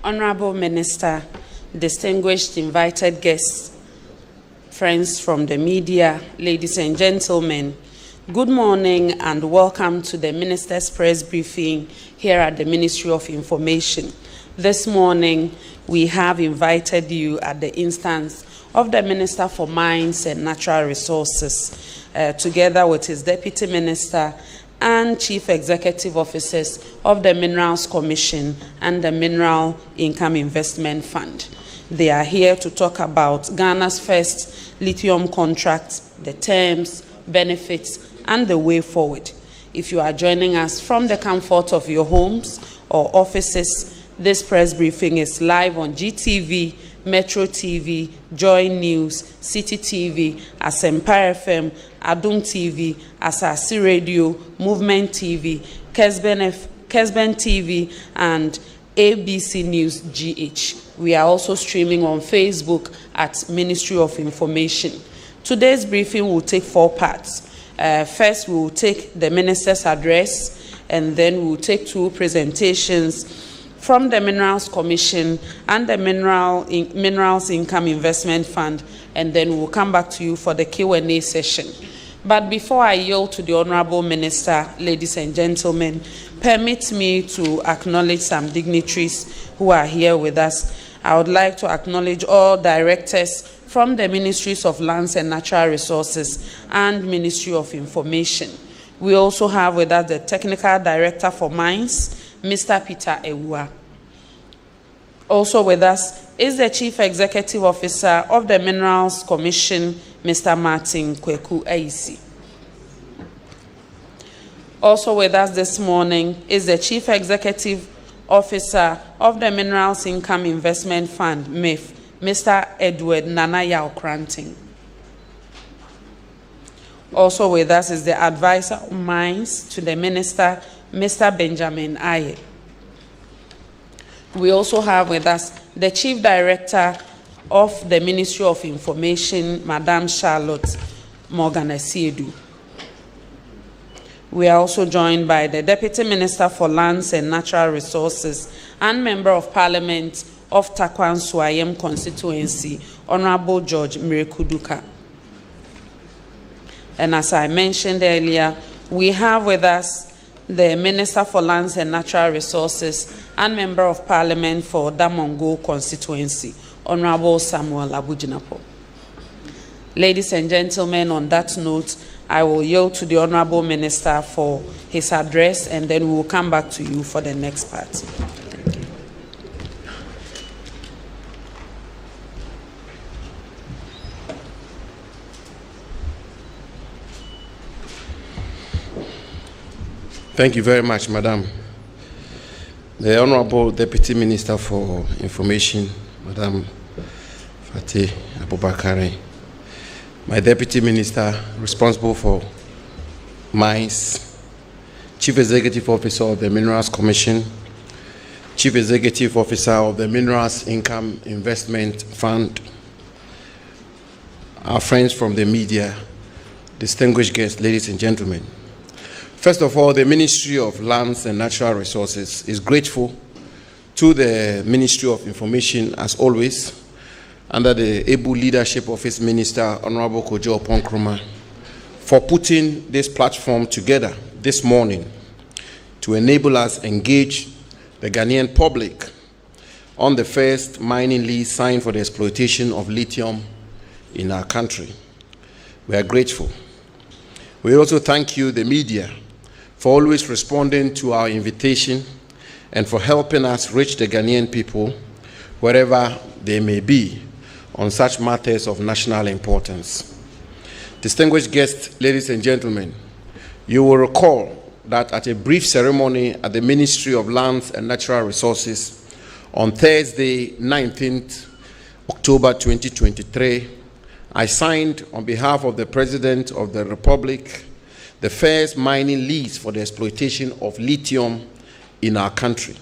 Honorable Minister, distinguished invited guests, friends from the media, ladies and gentlemen, good morning and welcome to the Minister's press briefing here at the Ministry of Information. This morning, we have invited you at the instance of the Minister for Mines and Natural Resources, together with his Deputy Minister and Chief Executive Officers of the Minerals Commission and the Mineral Income Investment Fund. They are here to talk about Ghana's first lithium contract, the terms, benefits, and the way forward. If you are joining us from the comfort of your homes or offices, this press briefing is live on GTV, Metro TV, Joy News, City TV, Asempa FM, Adum TV, Asasi Radio, Movement TV, Kesben TV, and ABC News GH. We are also streaming on Facebook at Ministry of Information. Today's briefing will take 4 parts. First, we will take the Minister's address, and then we will take 2 presentations from the Minerals Commission and the Minerals Income Investment Fund, and then we'll come back to you for the Q&A session. But before I yield to the Honorable Minister, ladies and gentlemen, permit me to acknowledge some dignitaries who are here with us. I would like to acknowledge all directors from the Ministries of Lands and Natural Resources and Ministry of Information. We also have with us the Technical Director for Mines, Mr. Peter Ewua. Also with us is the Chief Executive Officer of the Minerals Commission, Mr. Martin Kweku Aisi. Also with us this morning is the Chief Executive Officer of the Minerals Income Investment Fund, MIF, Mr. Edward Nanaya Okranting. Also with us is the Advisor on Mines to the Minister, Mr. Benjamin Aye. We also have with us the Chief Director of the Ministry of Information, Madam Charlotte Morgan-Asiedu. We are also joined by the Deputy Minister for Lands and Natural Resources and Member of Parliament of Takwan Suayem Constituency, Honorable George Mrekuduka. And as I mentioned earlier, we have with us the Minister for Lands and Natural Resources and Member of Parliament for Damongo Constituency, Honorable Samuel Abujinapo. Ladies and gentlemen, on that note, I will yield to the Honorable Minister for his address, and then we will come back to you for the next part. Thank you. Thank you very much, Madam. The Honorable Deputy Minister for Information, Madam Fatih Abubakari, my Deputy Minister responsible for Mines, Chief Executive Officer of the Minerals Commission, Chief Executive Officer of the Minerals Income Investment Fund, our friends from the media, distinguished guests, ladies and gentlemen. First of all, the Ministry of Lands and Natural Resources is grateful to the Ministry of Information, as always, under the able leadership of its Minister, Honorable Kojo Ponkroma, for putting this platform together this morning to enable us engage the Ghanaian public on the first mining lease signed for the exploitation of lithium in our country. We are grateful. We also thank you, the media, for always responding to our invitation and for helping us reach the Ghanaian people wherever they may be on such matters of national importance. Distinguished guests, ladies and gentlemen, you will recall that at a brief ceremony at the Ministry of Lands and Natural Resources on Thursday, 19th October 2023, I signed on behalf of the President of the Republic the first mining lease for the exploitation of lithium in our country.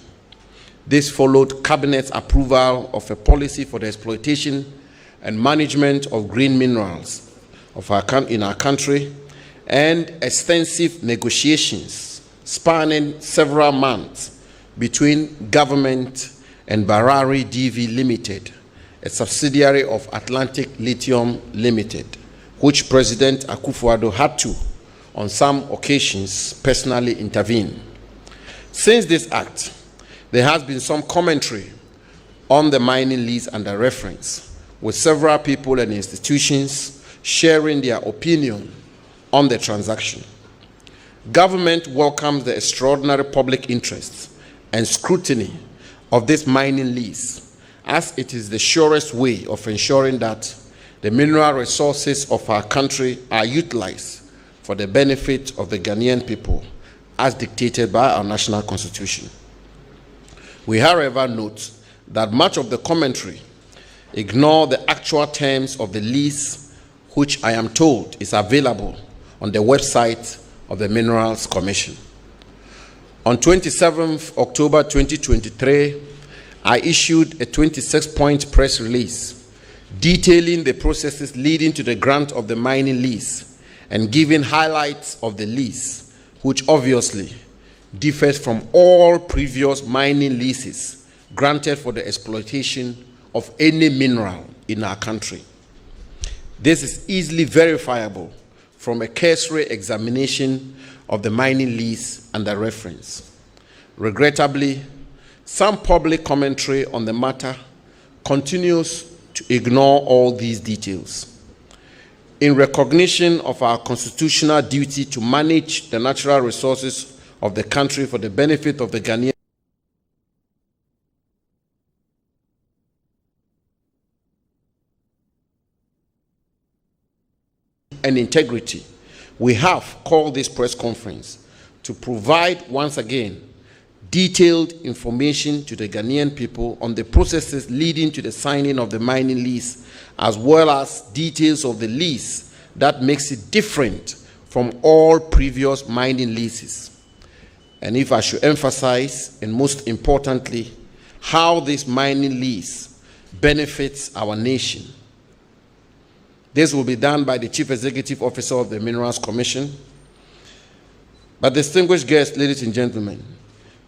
This followed Cabinet's approval of a policy for the exploitation and management of green minerals in our country, and extensive negotiations spanning several months between government and Barari DV Limited, a subsidiary of Atlantic Lithium Limited, which President Akufo-Addo had to, on some occasions, personally intervene. Since this act, there has been some commentary on the mining lease under reference, with several people and institutions sharing their opinion on the transaction. Government welcomes the extraordinary public interest and scrutiny of this mining lease, as it is the surest way of ensuring that the mineral resources of our country are utilized for the benefit of the Ghanaian people, as dictated by our national constitution. We, however, note that much of the commentary ignore the actual terms of the lease, which I am told is available on the website of the Minerals Commission. On 27th October 2023, I issued a 26-point press release detailing the processes leading to the grant of the mining lease and giving highlights of the lease, which obviously differs from all previous mining leases granted for the exploitation of any mineral in our country. This is easily verifiable from a cursory examination of the mining lease under reference. Regrettably, some public commentary on the matter continues to ignore all these details. In recognition of our constitutional duty to manage the natural resources of the country for the benefit of the Ghanaian and integrity, we have called this press conference to provide once again detailed information to the Ghanaian people on the processes leading to the signing of the mining lease, as well as details of the lease that makes it different from all previous mining leases. And if I should emphasize, and most importantly, how this mining lease benefits our nation. This will be done by the Chief Executive Officer of the Minerals Commission. But distinguished guests, ladies and gentlemen,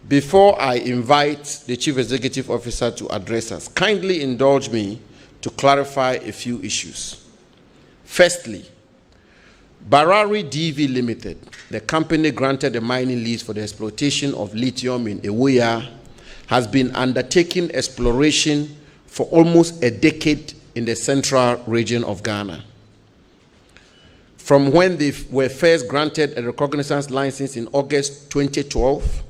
before I invite the Chief Executive Officer to address us, kindly indulge me to clarify a few issues. Firstly, Barari DV Limited, the company granted a mining lease for the exploitation of lithium in Ewoya, has been undertaking exploration for almost a decade in the central region of Ghana. From when they were first granted a recognizance license in August 2012,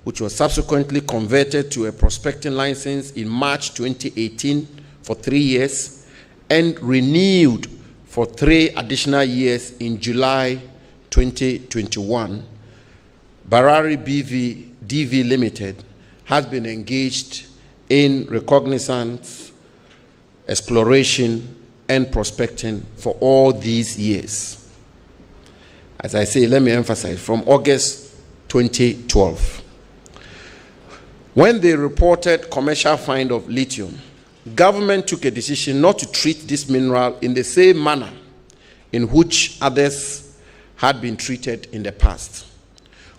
which was subsequently converted to a prospecting license in March 2018 for 3 years, and renewed for 3 additional years in July 2021, Barari DV Limited has been engaged in recognizance, exploration, and prospecting for all these years. As I say, let me emphasize, from August 2012. When they reported commercial find of lithium, government took a decision not to treat this mineral in the same manner in which others had been treated in the past.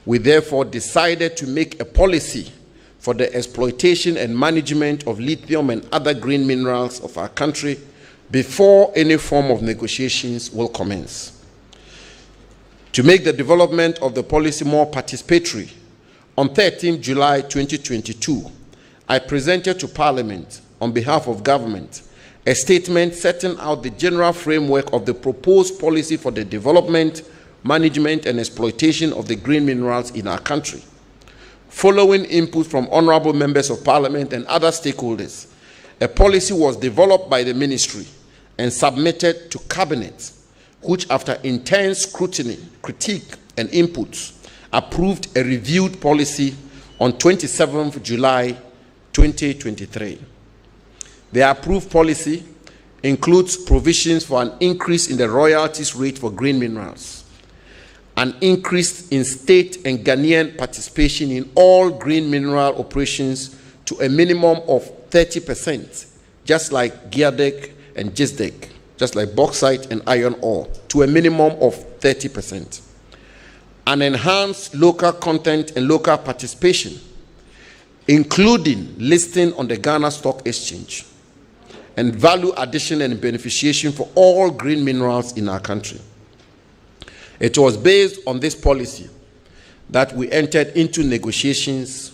We therefore decided to make a policy for the exploitation and management of lithium and other green minerals of our country before any form of negotiations will commence. To make the development of the policy more participatory, on 13 July 2022, I presented to Parliament, on behalf of government, a statement setting out the general framework of the proposed policy for the development, management, and exploitation of the green minerals in our country. Following input from honorable members of Parliament and other stakeholders, a policy was developed by the ministry and submitted to Cabinet, which, after intense scrutiny, critique, and inputs, approved a reviewed policy on 27th July 2023. The approved policy includes provisions for an increase in the royalties rate for green minerals, an increase in state and Ghanaian participation in all green mineral operations to a minimum of 30%, just like Geodec and Gisdec, just like bauxite and iron ore, to a minimum of 30%. An enhanced local content and local participation, including listing on the Ghana Stock Exchange, and value addition and beneficiation for all green minerals in our country. It was based on this policy that we entered into negotiations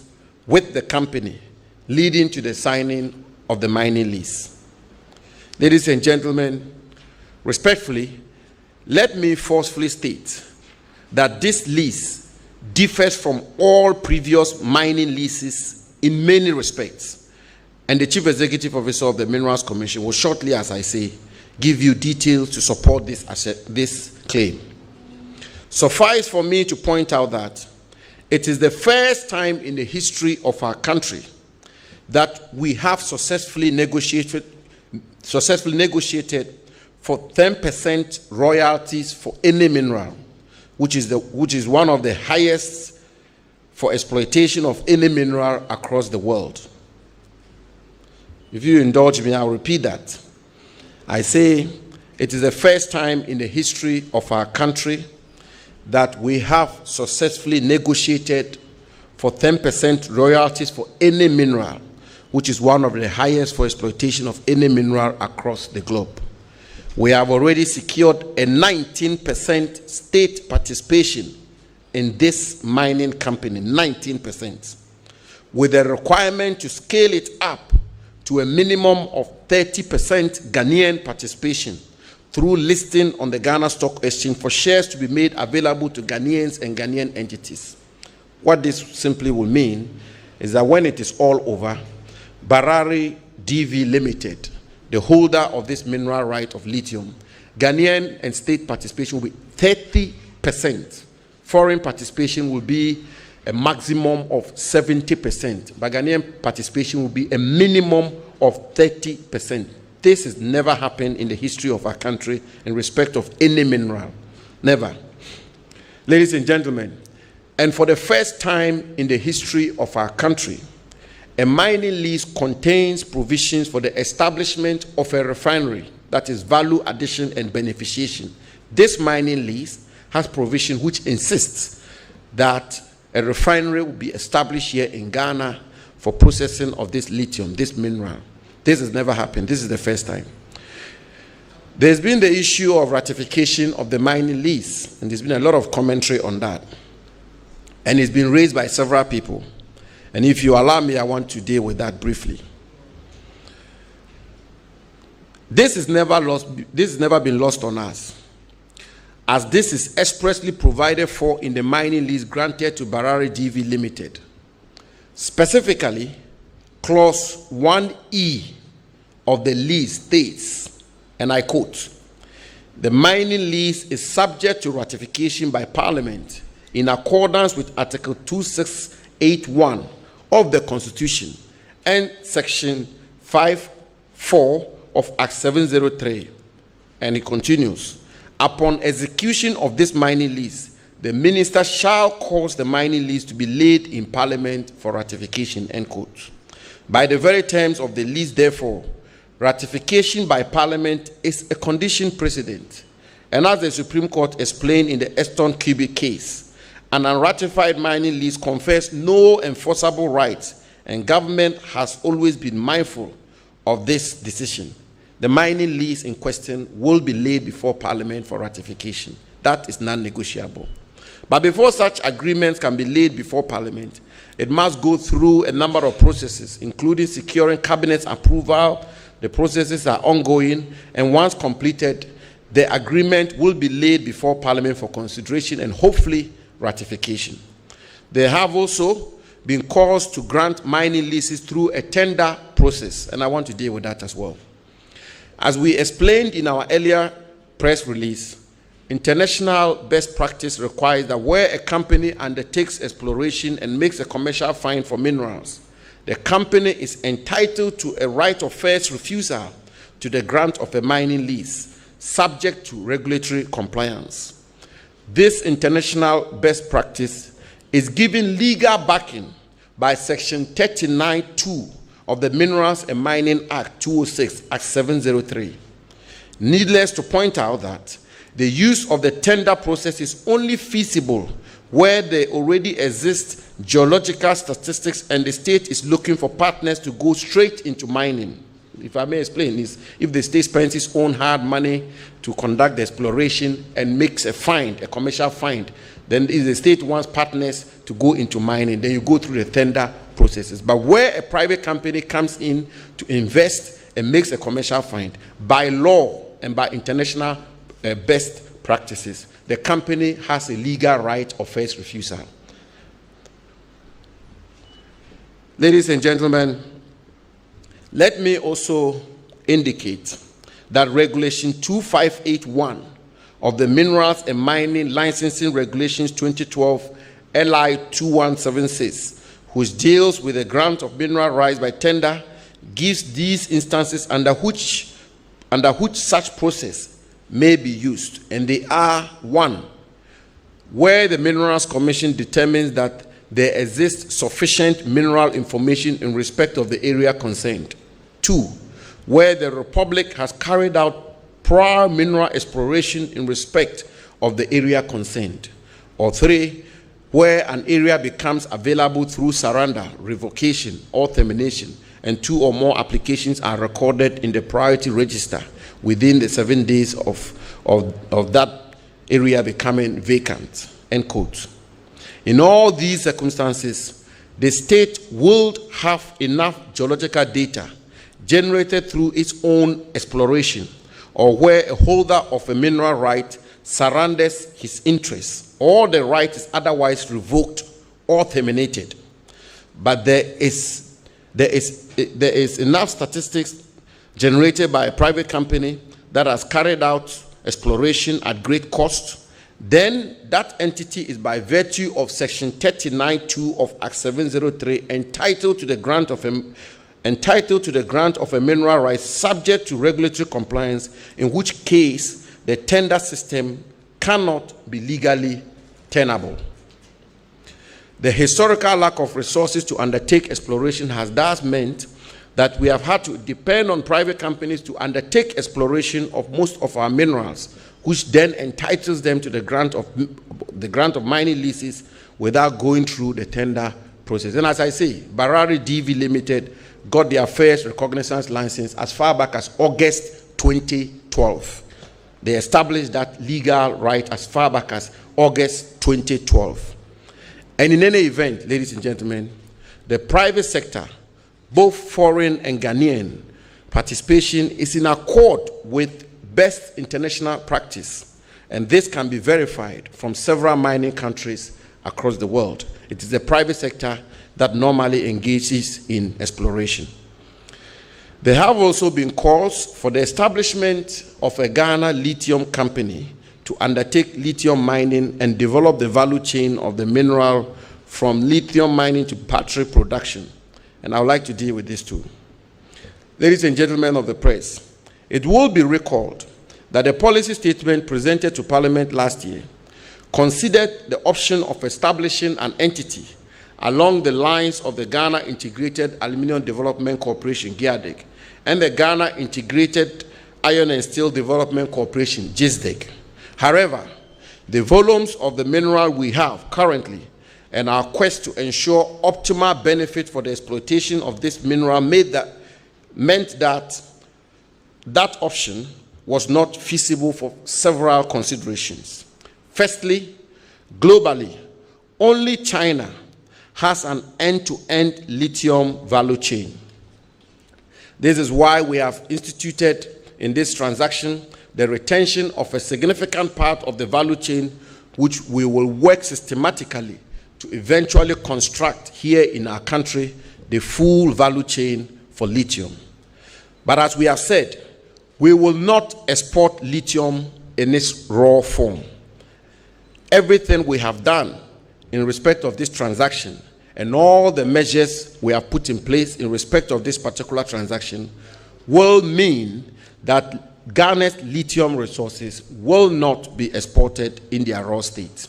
with the company, leading to the signing of the mining lease. Ladies and gentlemen, respectfully, let me forcefully state that this lease differs from all previous mining leases in many respects. And the Chief Executive Officer of the Minerals Commission will shortly, as I say, give you details to support this claim. Suffice for me to point out that it is the first time in the history of our country that we have successfully negotiated for 10% royalties for any mineral, which is one of the highest for exploitation of any mineral across the world. If you indulge me, I'll repeat that. I say it is the first time in the history of our country that we have successfully negotiated for 10% royalties for any mineral, which is one of the highest for exploitation of any mineral across the globe. We have already secured a 19% state participation in this mining company, 19%, with a requirement to scale it up to a minimum of 30% Ghanaian participation through listing on the Ghana Stock Exchange for shares to be made available to Ghanaians and Ghanaian entities. What this simply will mean is that when it is all over, Barari DV Limited, the holder of this mineral right of lithium, Ghanaian and state participation will be 30%. Foreign participation will be a maximum of 70%, but Ghanaian participation will be a minimum of 30%. This has never happened in the history of our country in respect of any mineral. Never. Ladies and gentlemen, and for the first time in the history of our country, a mining lease contains provisions for the establishment of a refinery, that is value addition and beneficiation. This mining lease has provision which insists that a refinery will be established here in Ghana for processing of this lithium, this mineral. This has never happened. This is the first time. There's been the issue of ratification of the mining lease, and there's been a lot of commentary on that. And it's been raised by several people. And if you allow me, I want to deal with that briefly. This has never been lost on us, as this is expressly provided for in the mining lease granted to Barari DV Limited. Specifically, Clause 1E of the lease states, and I quote, "The mining lease is subject to ratification by Parliament in accordance with Article 2681 of the Constitution and Section 5(4) of Act 703." And it continues, "Upon execution of this mining lease, the minister shall cause the mining lease to be laid in Parliament for ratification," end quote. By the very terms of the lease, therefore, ratification by Parliament is a condition precedent. And as the Supreme Court explained in the Eston Cubic case, an unratified mining lease confers no enforceable rights, and government has always been mindful of this decision. The mining lease in question will be laid before Parliament for ratification. That is non-negotiable. But before such agreements can be laid before Parliament, it must go through a number of processes, including securing Cabinet's approval. The processes are ongoing, and once completed, the agreement will be laid before Parliament for consideration and hopefully ratification. There have also been calls to grant mining leases through a tender process, and I want to deal with that as well. As we explained in our earlier press release, international best practice requires that where a company undertakes exploration and makes a commercial find for minerals, the company is entitled to a right of first refusal to the grant of a mining lease, subject to regulatory compliance. This international best practice is given legal backing by Section 39(2) of the Minerals and Mining Act 206, Act 703. Needless to point out that the use of the tender process is only feasible where there already exist geological statistics and the state is looking for partners to go straight into mining. If I may explain, is if the state spends its own hard money to conduct the exploration and makes a find, a commercial find, then if the state wants partners to go into mining, then you go through the tender processes. But where a private company comes in to invest and makes a commercial find, by law and by international best practices, the company has a legal right of first refusal. Ladies and gentlemen, let me also indicate that Regulation 2581 of the Minerals and Mining Licensing Regulations 2012 LI 2176, which deals with the grant of mineral rights by tender, gives these instances under which such process may be used. And they are: 1, where the Minerals Commission determines that there exists sufficient mineral information in respect of the area concerned; 2, where the Republic has carried out prior mineral exploration in respect of the area concerned; or 3, where an area becomes available through surrender, revocation, or termination, and 2 or more applications are recorded in the priority register within the 7 days of that area becoming vacant. End quote. In all these circumstances, the state will have enough geological data generated through its own exploration, or where a holder of a mineral right surrenders his interest, or the right is otherwise revoked or terminated. But there is enough statistics generated by a private company that has carried out exploration at great cost, then that entity is, by virtue of Section 39(2) of Act 703, entitled to the grant of a mineral right subject to regulatory compliance, in which case the tender system cannot be legally tenable. The historical lack of resources to undertake exploration has thus meant that we have had to depend on private companies to undertake exploration of most of our minerals, which then entitles them to the grant of mining leases without going through the tender process. And as I say, Barari DV Limited got their first recognizance license as far back as August 2012. They established that legal right as far back as August 2012. And in any event, ladies and gentlemen, the private sector, both foreign and Ghanaian participation, is in accord with best international practice, and this can be verified from several mining countries across the world. It is the private sector that normally engages in exploration. There have also been calls for the establishment of a Ghana lithium company to undertake lithium mining and develop the value chain of the mineral from lithium mining to battery production. And I would like to deal with this too. Ladies and gentlemen of the press, it will be recalled that the policy statement presented to Parliament last year considered the option of establishing an entity along the lines of the Ghana Integrated Aluminium Development Corporation, GIADEC, and the Ghana Integrated Iron and Steel Development Corporation, GISDEC. However, the volumes of the mineral we have currently and our quest to ensure optimal benefit for the exploitation of this mineral meant that that option was not feasible for several considerations. Firstly, globally, only China has an end-to-end lithium value chain. This is why we have instituted in this transaction the retention of a significant part of the value chain, which we will work systematically to eventually construct here in our country the full value chain for lithium. But as we have said, we will not export lithium in its raw form. Everything we have done in respect of this transaction and all the measures we have put in place in respect of this particular transaction will mean that Ghana's lithium resources will not be exported in their raw state.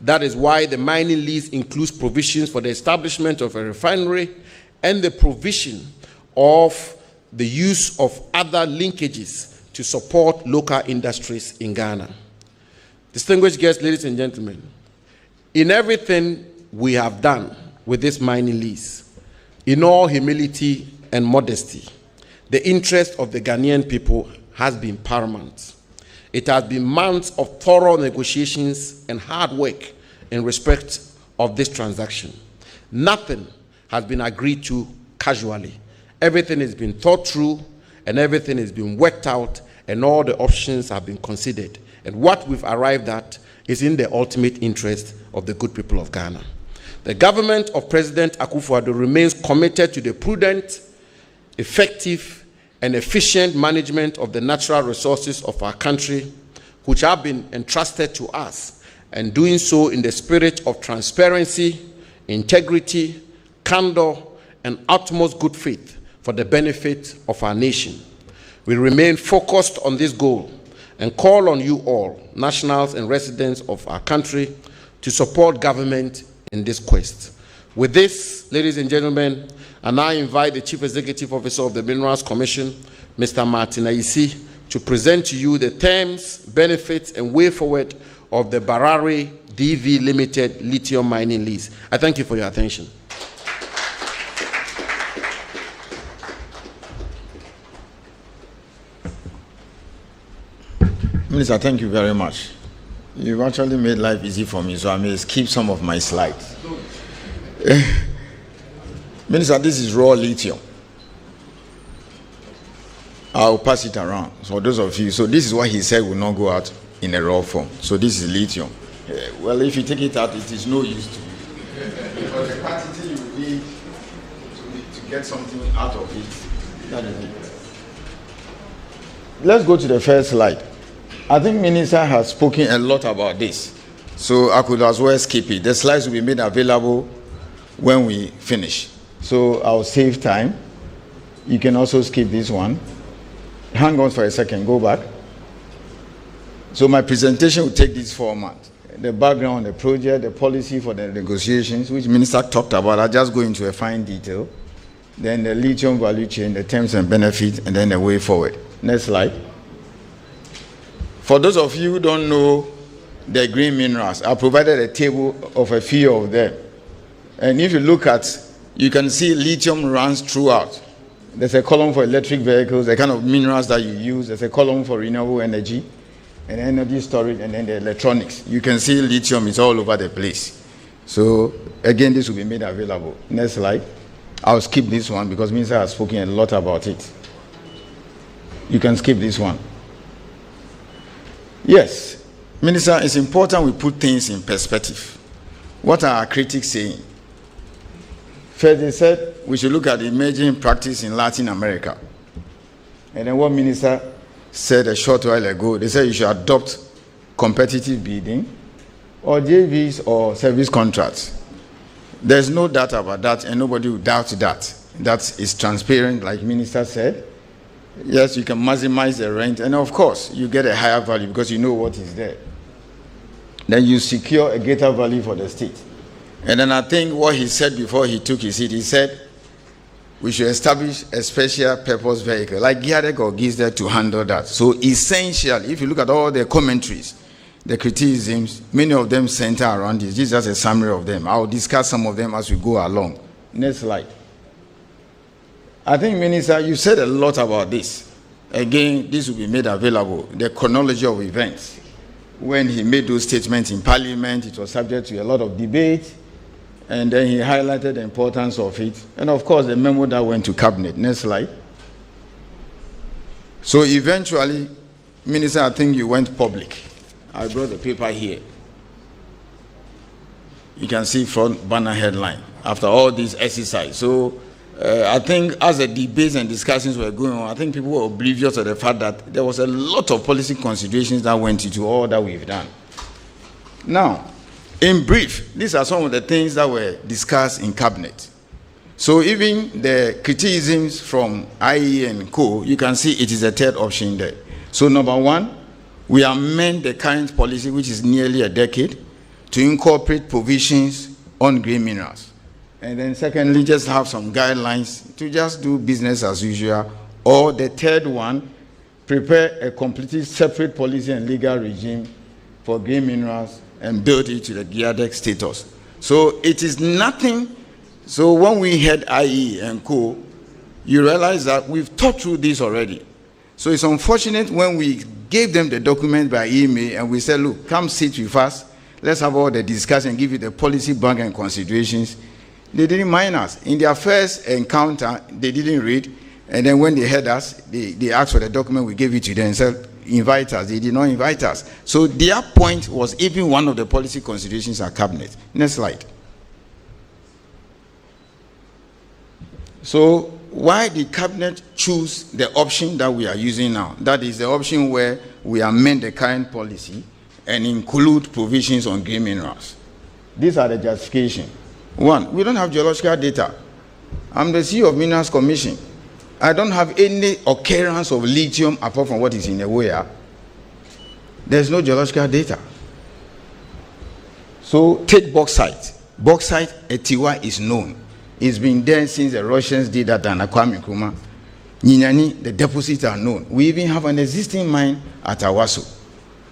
That is why the mining lease includes provisions for the establishment of a refinery and the provision of the use of other linkages to support local industries in Ghana. Distinguished guests, ladies and gentlemen, In everything we have done with this mining lease, in all humility and modesty, the interest of the Ghanaian people has been paramount. It has been months of thorough negotiations and hard work in respect of this transaction. Nothing has been agreed to casually. Everything has been thought through and everything has been worked out and all the options have been considered. And what we've arrived at is in the ultimate interest of the good people of Ghana. The government of President Akufo-Addo remains committed to the prudent, effective, and efficient management of the natural resources of our country, which have been entrusted to us, and doing so in the spirit of transparency, integrity, candor, and utmost good faith for the benefit of our nation. We remain focused on this goal and call on you all, nationals and residents of our country, to support government in this quest. With this, ladies and gentlemen, I now invite the Chief Executive Officer of the Minerals Commission, Mr. Martin Ayisi, to present to you the terms, benefits, and way forward of the Barare DV Limited lithium mining lease. I thank you for your attention. Minister, thank you very much. You've actually made life easy for me, so I may skip some of my slides. Minister, this is raw lithium. I'll pass it around. So those of you, so this is what he said will not go out in a raw form. So this is lithium. Well, if you take it out, it is no use to you. Because the quantity you need to get something out of it, that is it. Let's go to the first slide. I think Minister has spoken a lot about this, so I could as well skip it. The slides will be made available when we finish. So I'll save time. You can also skip this one. Hang on for a second, go back. So my presentation will take this format. The background, the project, the policy for the negotiations, which Minister talked about. I'll just go into a fine detail. Then the lithium value chain, the terms and benefits, and then the way forward. Next slide. For those of you who don't know the green minerals, I provided a table of a few of them. And if you look at, you can see lithium runs throughout. There's a column for electric vehicles, the kind of minerals that you use. There's a column for renewable energy and energy storage, and then the electronics. You can see lithium is all over the place. So again, this will be made available. Next slide. I'll skip this one because Minister has spoken a lot about it. You can skip this one. Yes, Minister, it's important we put things in perspective. What are our critics saying? First, they said we should look at the emerging practice in Latin America. And then what Minister said a short while ago, they said you should adopt competitive bidding or JVs or service contracts. There's no doubt about that, and nobody will doubt that. That is transparent, like Minister said. Yes, you can maximize the rent, and of course, you get a higher value because you know what is there. Then you secure a greater value for the state. And then I think what he said before he took his seat, he said we should establish a special purpose vehicle like GIADEC or GISDEC to handle that. So essentially, if you look at all the commentaries, the criticisms, many of them center around this. This is just a summary of them. I'll discuss some of them as we go along. Next slide. I think, Minister, you said a lot about this. Again, this will be made available, the chronology of events. When he made those statements in Parliament, it was subject to a lot of debate, and then he highlighted the importance of it. And of course, the memo that went to Cabinet. Next slide. So eventually, Minister, I think you went public. I brought the paper here. You can see front banner headline after all this exercise. So I think as the debates and discussions were going on, I think people were oblivious of the fact that there was a lot of policy considerations that went into all that we've done. Now, in brief, these are some of the things that were discussed in Cabinet. So even the criticisms from IE and Co., you can see it is a third option there. So number one, we amend the current policy, which is nearly a decade, to incorporate provisions on green minerals. And then secondly, just have some guidelines to just do business as usual. Or the third one, prepare a completely separate policy and legal regime for green minerals and build it to the GIADEC status. So it is nothing. So when we had IE and co, you realize that we've thought through this already. So it's unfortunate when we gave them the document by email and we said, look, come sit with us. Let's have all the discussion, give you the policy bank and considerations. They didn't mind us. In their first encounter, they didn't read. And then when they heard us, they asked for the document, we gave it to them and said, invite us. They did not invite us. So their point was even one of the policy considerations at cabinet. Next slide. So why did cabinet choose the option that we are using now? That is the option where we amend the current policy and include provisions on green minerals. These are the justification. One, we don't have geological data. I'm the CEO of Minerals Commission. I don't have any occurrence of lithium apart from what is in the Ewoya. There's no geological data. So take bauxite. Bauxite at Tiwa is known. It's been there since the Russians did that and Kwame Nkrumah. Ninyani, the deposits are known. We even have an existing mine at Awaso.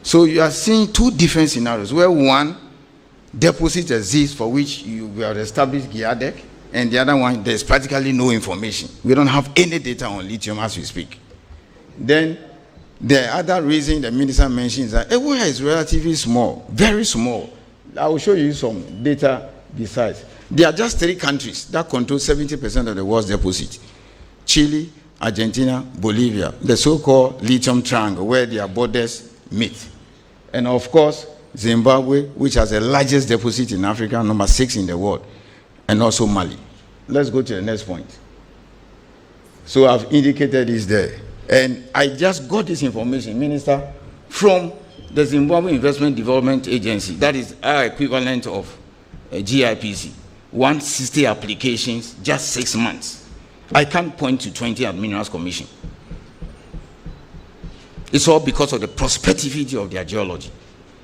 So you are seeing two different scenarios where one deposit exists for which you have established GIADEC, and the other one there's practically no information. We don't have any data on lithium as we speak. Then the other reason the minister mentions that Ewoya is relatively small, very small. I will show you some data besides. There are just 3 countries that control 70% of the world's deposit. Chile, Argentina, Bolivia, the so-called lithium triangle where their borders meet. And of course, Zimbabwe, which has the largest deposit in Africa, number 6 in the world, and also Mali. Let's go to the next point. So I've indicated this there. And I just got this information, Minister, from the Zimbabwe Investment Development Agency. That is our equivalent of GIPC. 160 applications, just 6 months. I can't point to 20 at Minerals Commission. It's all because of the prospectivity of their geology.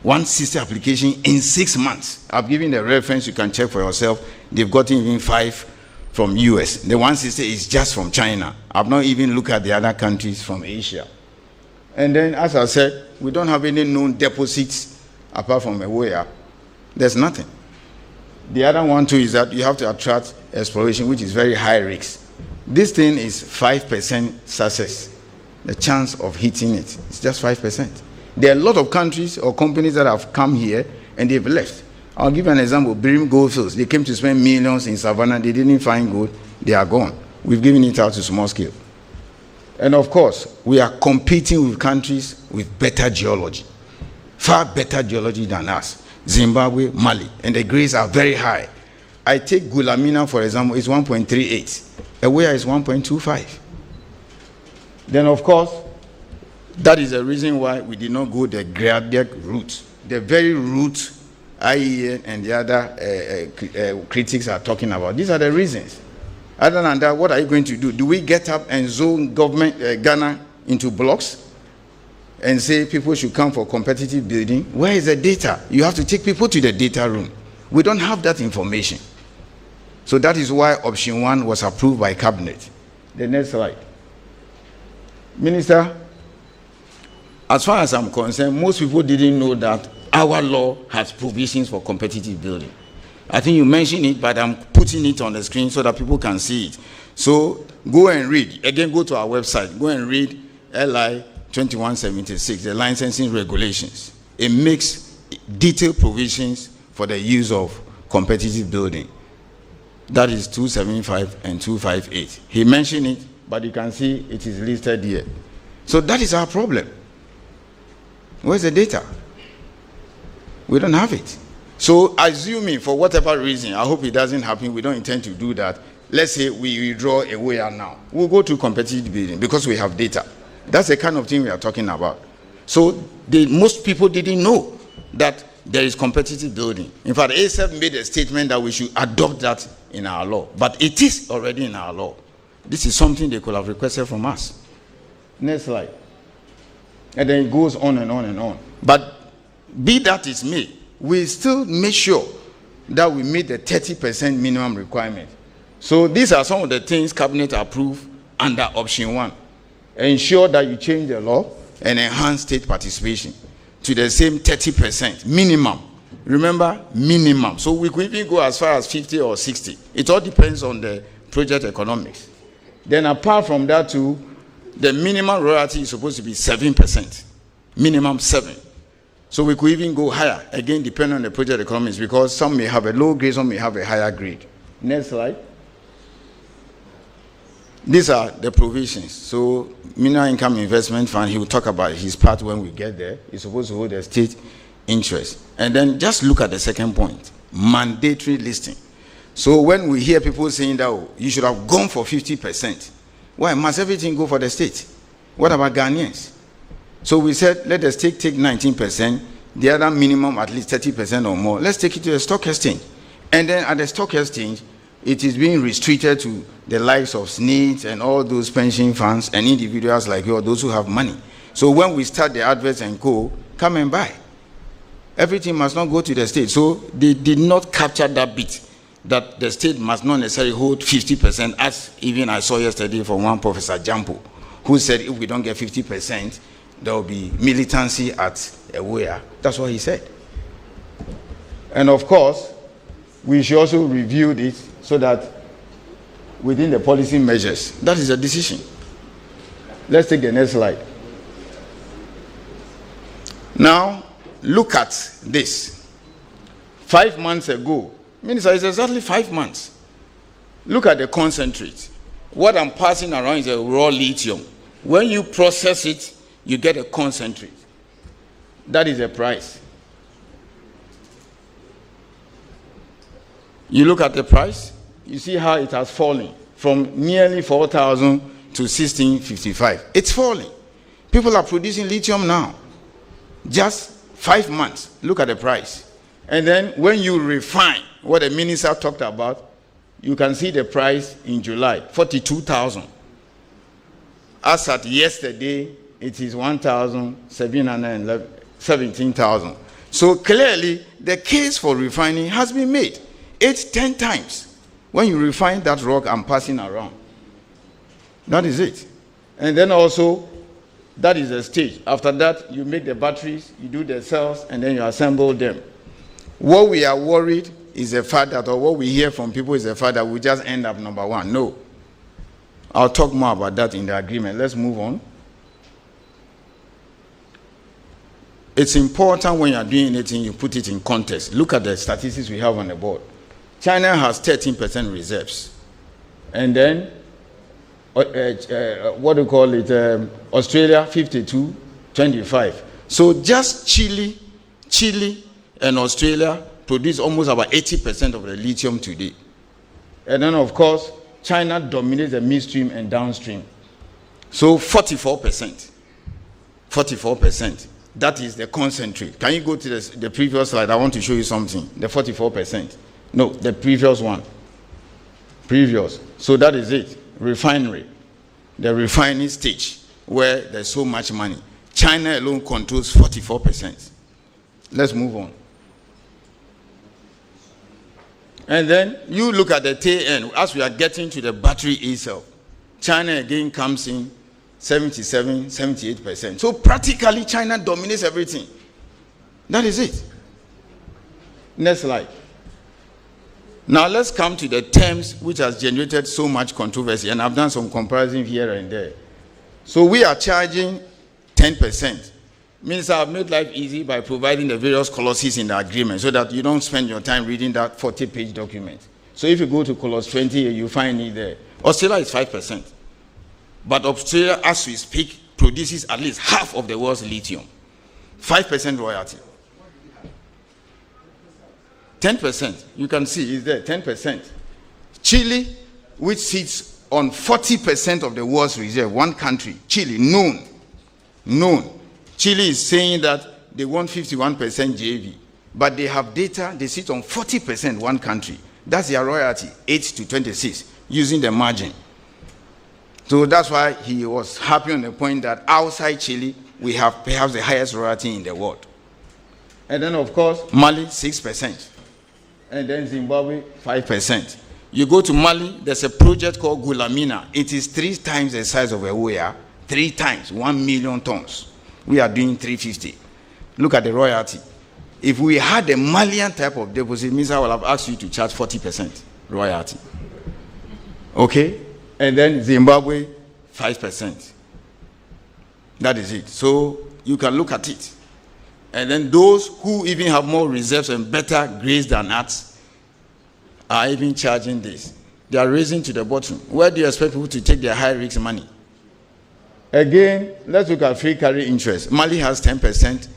160 application in 6 months. I've given the reference, you can check for yourself. They've gotten even 5 from US. The 160 is just from China. I've not even looked at the other countries from Asia. And then, as I said, we don't have any known deposits apart from Ewoya. There's nothing. The other one too is that you have to attract exploration, which is very high risk. This thing is 5% success. The chance of hitting it is just 5%. There are a lot of countries or companies that have come here and they've left. I'll give you an example. Birim Goldfields. They came to spend millions in Savannah. They didn't find gold. They are gone. We've given it out to small scale. And of course, we are competing with countries with better geology. Far better geology than us. Zimbabwe, Mali. And the grades are very high. I take Gulamina, for example, it's 1.38. Ewoya is 1.25. Then, of course, that is the reason why we did not go the GIADEC route. The very route IEA and the other critics are talking about. These are the reasons. Other than that, what are you going to do? Do we get up and zone government Ghana into blocks and say people should come for competitive bidding? Where is the data? You have to take people to the data room. We don't have that information. So that is why option 1 was approved by cabinet. The next slide. Minister, as far as I'm concerned, most people didn't know that our law has provisions for competitive building. I think you mentioned it, but I'm putting it on the screen so that people can see it. So go and read. Again, go to our website. Go and read LI 2176, the licensing regulations. It makes detailed provisions for the use of competitive building. That is 275 and 258. He mentioned it, but you can see it is listed here. So that is our problem. Where's the data? We don't have it. So assuming for whatever reason, I hope it doesn't happen, we don't intend to do that. Let's say we withdraw Ewoya now. We'll go to competitive bidding because we have data. That's the kind of thing we are talking about. So most people didn't know that there is competitive building. In fact, ASF made a statement that we should adopt that in our law. But it is already in our law. This is something they could have requested from us. Next slide. And then it goes on and on and on. But be that is may, we still make sure that we meet the 30% minimum requirement. So these are some of the things cabinet approved under option 1. Ensure that you change the law and enhance state participation to the same 30% minimum Remember, minimum. So we could even go as far as 50 or 60. It all depends on the project economics. Then apart from that too, the minimum royalty is supposed to be 7%. Minimum 7. So we could even go higher, again depending on the project economics, because some may have a low grade, some may have a higher grade. Next slide. These are the provisions. So Mineral Income Investment Fund, he will talk about his part when we get there. He's supposed to hold the state interest. And then just look at the second point, mandatory listing. So when we hear people saying that, oh, you should have gone for 50%, why must everything go for the state? What about Ghanaians? So we said, let the state take 19%, the other minimum at least 30% or more. Let's take it to the stock exchange. And then at the stock exchange, it is being restricted to the likes of SNIDs and all those pension funds and individuals like you, or those who have money. So when we start the adverts and co, come and buy. Everything must not go to the state. So they did not capture that bit, that the state must not necessarily hold 50%, as even I saw yesterday from one Professor Jampo, who said if we don't get 50%, there will be militancy at Ewoya. That's what he said. And of course, we should also review this so that within the policy measures, that is a decision. Let's take the next slide. Now, look at this. 5 months ago, Minister, it's exactly 5 months. Look at the concentrate. What I'm passing around is a raw lithium. When you process it, you get a concentrate. That is a price. You look at the price, you see how it has fallen from nearly 4,000 to 1655. It's falling. People are producing lithium now. Just 5 months. Look at the price. And then when you refine what the minister talked about, you can see the price in July, 42,000. As at yesterday, it is 1,711, 17,000. So clearly, the case for refining has been made 8-10 times. When you refine that rock I'm passing around, that is it. And then also, that is the stage. After that, you make the batteries, you do the cells, and then you assemble them. What we are worried is the fact that, or what we hear from people is the fact that we just end up number one. No. I'll talk more about that in the agreement. Let's move on. It's important when you're doing anything, you put it in context. Look at the statistics we have on the board. China has 13% reserves. And then, what do you call it? Australia, 52, 25. So just Chile and Australia produce almost about 80% of the lithium today. And then, of course, China dominates the midstream and downstream. So 44%. 44%. That is the concentrate. Can you go to the previous slide? I want to show you something. The 44%. No, the previous one. Previous. So that is it. Refinery. The refining stage where there's so much money. China alone controls 44%. Let's move on. And then you look at the tail end. As we are getting to the battery itself, China again comes in 77, 78%. So practically China dominates everything. That is it. Next slide. Now let's come to the terms which has generated so much controversy, and I've done some comparison here and there. So we are charging 10%. Means I've made life easy by providing the various clauses in the agreement so that you don't spend your time reading that 40-page document. So if you go to clause 20, you find it there. Australia is 5%. But Australia, as we speak, produces at least half of the world's lithium. 5% royalty. 10%, you can see is there, 10%. Chile, which sits on 40% of the world's reserve, one country, Chile, known. Chile is saying that they want 51% JV, but they have data, they sit on 40%, one country. That's their royalty, 8 to 26, using the margin. So that's why he was happy on the point that outside Chile, we have perhaps the highest royalty in the world. And then, of course, Mali, 6%. And then Zimbabwe, 5%. You go to Mali, there's a project called Gulamina. It is 3 times the size of Ewoya, 3 times, 1 million tons. We are doing 350. Look at the royalty. If we had a Malian type of deposit, means I will have asked you to charge 40% royalty. Okay? And then Zimbabwe, 5%. That is it. So you can look at it. And then those who even have more reserves and better grades than us are even charging this. They are raising to the bottom. Where do you expect people to take their high risk money? Again, let's look at free carry interest. Mali has 10%.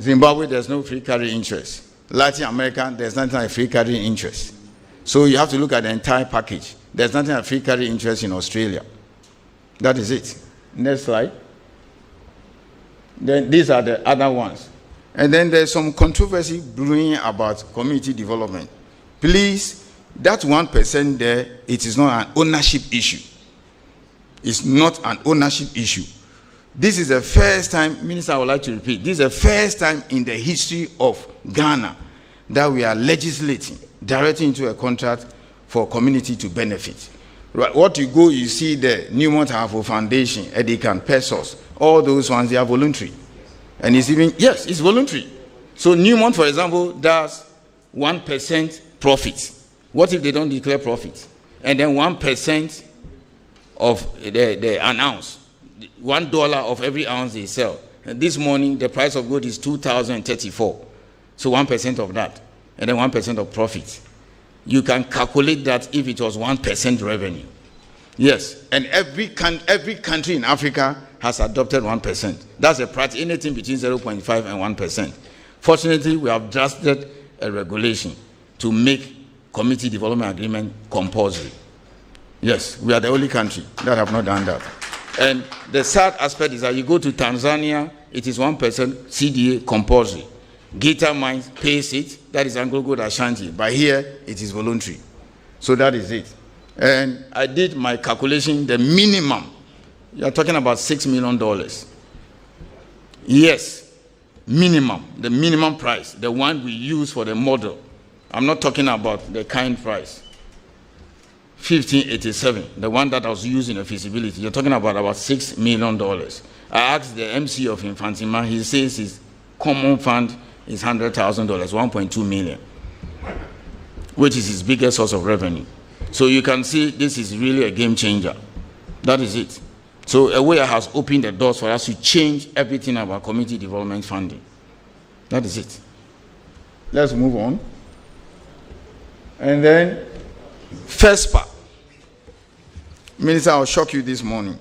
Zimbabwe, there's no free carry interest. Latin America, there's nothing like free carry interest. So you have to look at the entire package. There's nothing like free carry interest in Australia. That is it. Next slide. Then these are the other ones. And then there's some controversy brewing about community development. Please, that 1% there, it is not an ownership issue. It's not an ownership issue. This is the first time, Minister, I would like to repeat, this is the first time in the history of Ghana that we are legislating, directly into a contract for community to benefit. Right. What you go, you see the Newmont Harford Foundation, Edikan, Pesos, all those ones, they are voluntary. And it's even, yes, it's voluntary. So Newmont, for example, does 1% profit. What if they don't declare profit? And then 1% of an ounce, $1 of every ounce they sell. And this morning, the price of gold is 2,034. So 1% of that, and then 1% of profit. You can calculate that if it was 1% revenue. Yes, and every country in Africa has adopted 1%. That's a practice, anything between 0.5 and 1%. Fortunately, we have drafted a regulation to make community development agreement compulsory. Yes, we are the only country that have not done that. And the sad aspect is that you go to Tanzania, it is 1% CDA compulsory. Gita Mines pays it, that is Anglo Gold Ashanti. But here, it is voluntary. So that is it. And I did my calculation, the minimum, you are talking about $6 million. Yes, minimum, the minimum price, the one we use for the model. I'm not talking about the kind price. 1587, the one that I was using in the feasibility. You're talking about $6 million. I asked the MC of Infantima, he says his common fund is $100,000, 1.2 million, which is his biggest source of revenue. So you can see this is really a game changer. That is it. So Aware has opened the doors for us to change everything about community development funding. That is it. Let's move on. And then, first part. Minister, I'll shock you this morning.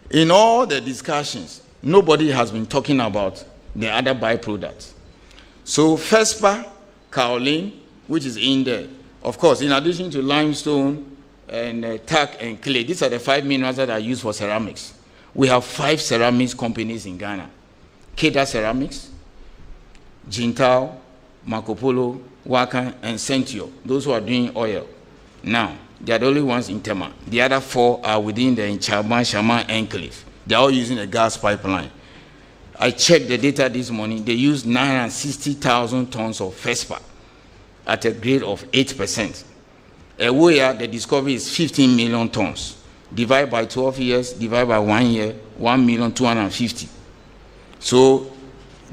In all the discussions, nobody has been talking about the other byproducts. So FESPA, kaolin, which is in there. Of course, in addition to limestone and tack and clay, these are the 5 minerals that are used for ceramics. We have 5 ceramics companies in Ghana. Keda Ceramics, Jintao, Marco Polo, Waka, and Sentio. Those who are doing oil. Now, they are the only ones in Tema. The other 4 are within the Nchaban Shama enclave. They are all using a gas pipeline. I checked the data this morning. They use 960,000 tons of FESPA at a grade of 8%. Where the discovery is 15 million tons. Divide by 12 years, divide by 1 year, 1,250,000. So,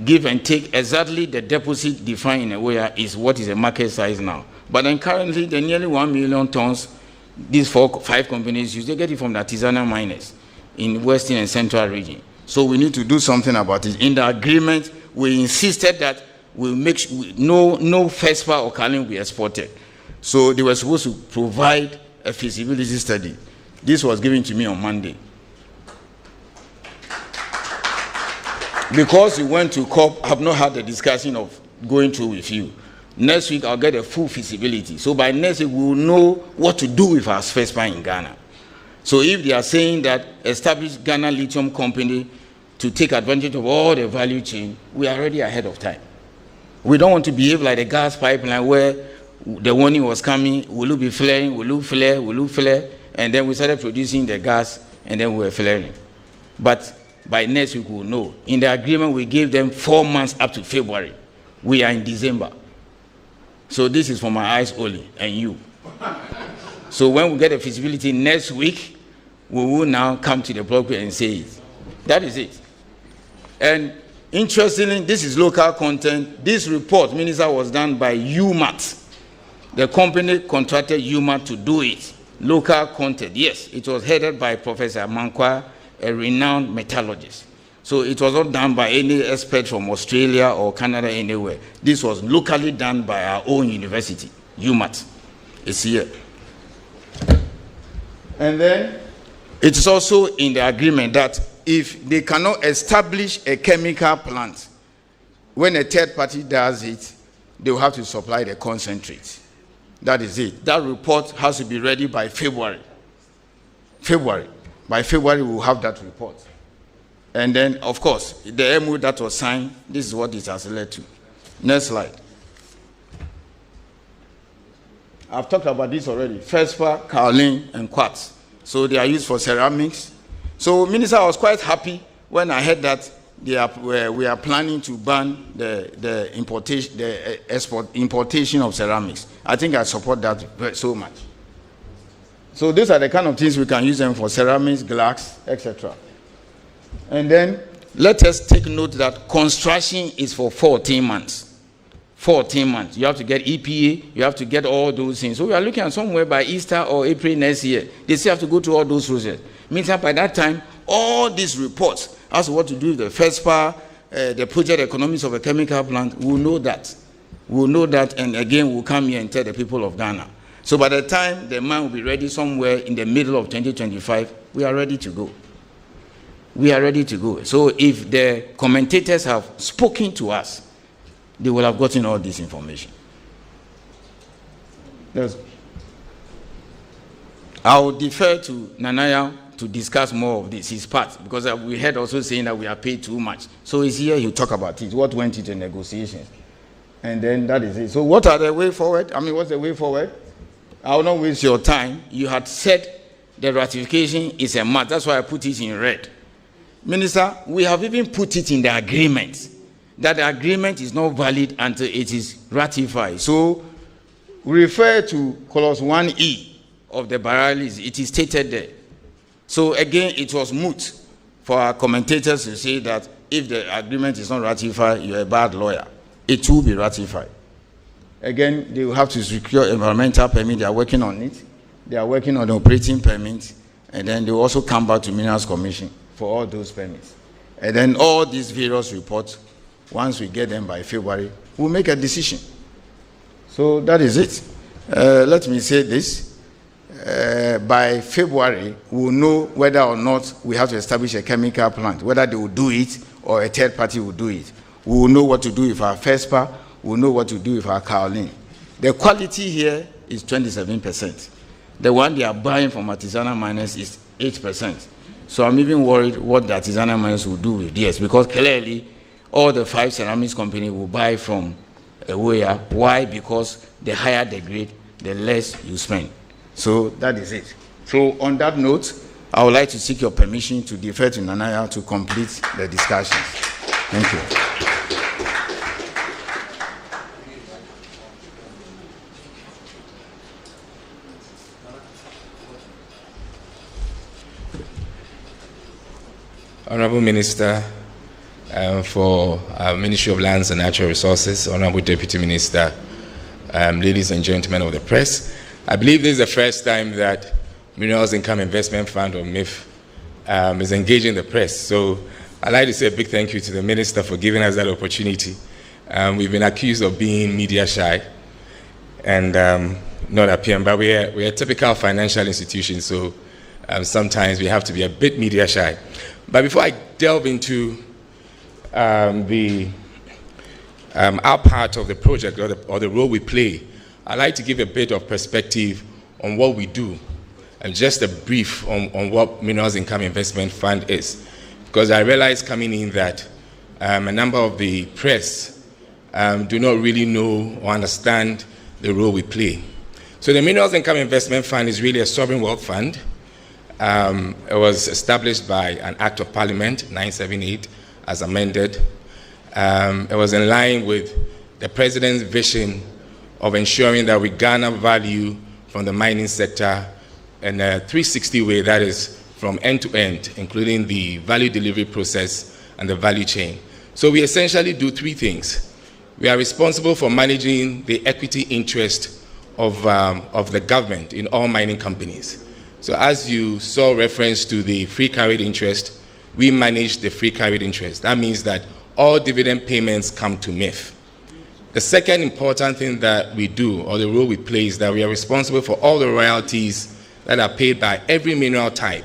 give and take exactly the deposit defined in Where is what is the market size now. But then currently, the nearly 1 million tons, these 5 companies use, they get it from the artisanal miners in Western and Central region. So we need to do something about it. In the agreement, we insisted that we'll make sure no FESPA or kaolin will be exported. So they were supposed to provide a feasibility study. This was given to me on Monday. Because we went to COP, I have not had the discussion of going through with you. Next week, I'll get a full feasibility. So by next week, we will know what to do with our FESPA in Ghana. So if they are saying that establish Ghana Lithium Company to take advantage of all the value chain, we are already ahead of time. We don't want to behave like the gas pipeline where the warning was coming, will you be flaring, will you flare, and then we started producing the gas, and then we were flaring. But by next week, we will know. In the agreement, we gave them 4 months up to February. We are in December. So this is for my eyes only, and you. So when we get a feasibility next week, we will now come to the block and say it. That is it. And Interestingly, this is local content. This report, Minister, was done by UMAT. The company contracted UMAT to do it. Local content, yes. It was headed by Professor Mankwa, a renowned metallurgist. So it was not done by any expert from Australia or Canada anywhere. This was locally done by our own university, UMAT. It's here. And then it is also in the agreement that if they cannot establish a chemical plant, when a third party does it, they will have to supply the concentrate. That is it. That report has to be ready by February. By February, we will have that report. And then, of course, the MOU that was signed, this is what it has led to. Next slide. I've talked about this already. Feldspar, kaolin, and quartz. So they are used for ceramics. So, Minister, I was quite happy when I heard that we are planning to ban the importation of ceramics. I think I support that so much. So these are the kind of things we can use them for: ceramics, glass, etc. And then let us take note that construction is for 14 months. 14 months. You have to get EPA, you have to get all those things. So we are looking at somewhere by Easter or April next year. They still have to go through all those processes. Means that by that time, all these reports as to what to do with the Feldspar, the project economics of a chemical plant, we'll know that. We'll know that, and again, we'll come here and tell the people of Ghana. So by the time the man will be ready somewhere in the middle of 2025, we are ready to go. We are ready to go. So if the commentators have spoken to us, they will have gotten all this information. Yes. I will defer to Nanaya to discuss more of this, his part, because we heard also saying that we are paid too much. So he's here, he'll talk about it, what went into negotiations. And then that is it. So what are the way forward? I mean, what's the way forward? I will not waste your time. You had said the ratification is a must. That's why I put it in red. Minister, we have even put it in the agreement that the agreement is not valid until it is ratified. So refer to clause 1E of the barrels. It is stated there. So again, it was moot for our commentators to say that if the agreement is not ratified, you're a bad lawyer. It will be ratified. Again, they will have to secure environmental permit. They are working on it. They are working on the operating permit. And then they will also come back to Minerals Commission for all those permits. And then all these various reports, once we get them by February, we'll make a decision. So that is it. Let me say this. By February, we'll know whether or not we have to establish a chemical plant, whether they will do it or a third party will do it. We will know what to do with our Feldspar. We'll know what to do with our kaolin. The quality here is 27%. The one they are buying from artisanal miners is 8%. So I'm even worried what the artisanal miners will do with this, because clearly all the 5 ceramics companies will buy from Ewoya. Why? Because the higher the grade, the less you spend. So that is it. So on that note, I would like to seek your permission to defer to Nanaya to complete the discussions. Thank you. Honorable Minister for Ministry of Lands and Natural Resources, Honorable Deputy Minister, ladies and gentlemen of the press, I believe this is the first time that Minerals Income Investment Fund, or MIF, is engaging the press. So I'd like to say a big thank you to the Minister for giving us that opportunity. We've been accused of being media shy and not appearing, but we're a typical financial institution, so sometimes we have to be a bit media shy. But before I delve into our part of the project or the role we play, I'd like to give a bit of perspective on what we do and just a brief on what Minerals Income Investment Fund is. Because I realized coming in that a number of the press do not really know or understand the role we play. So the Minerals Income Investment Fund is really a sovereign wealth fund. It was established by an Act of Parliament, 978, as amended. It was in line with the President's vision of ensuring that we garner value from the mining sector in a 360 way, that is from end to end, including the value delivery process and the value chain. So we essentially do three things. We are responsible for managing the equity interest of the government in all mining companies. So as you saw reference to the free carried interest, we manage the free carried interest. That means that all dividend payments come to MIF. The second important thing that we do, or the role we play, is that we are responsible for all the royalties that are paid by every mineral type.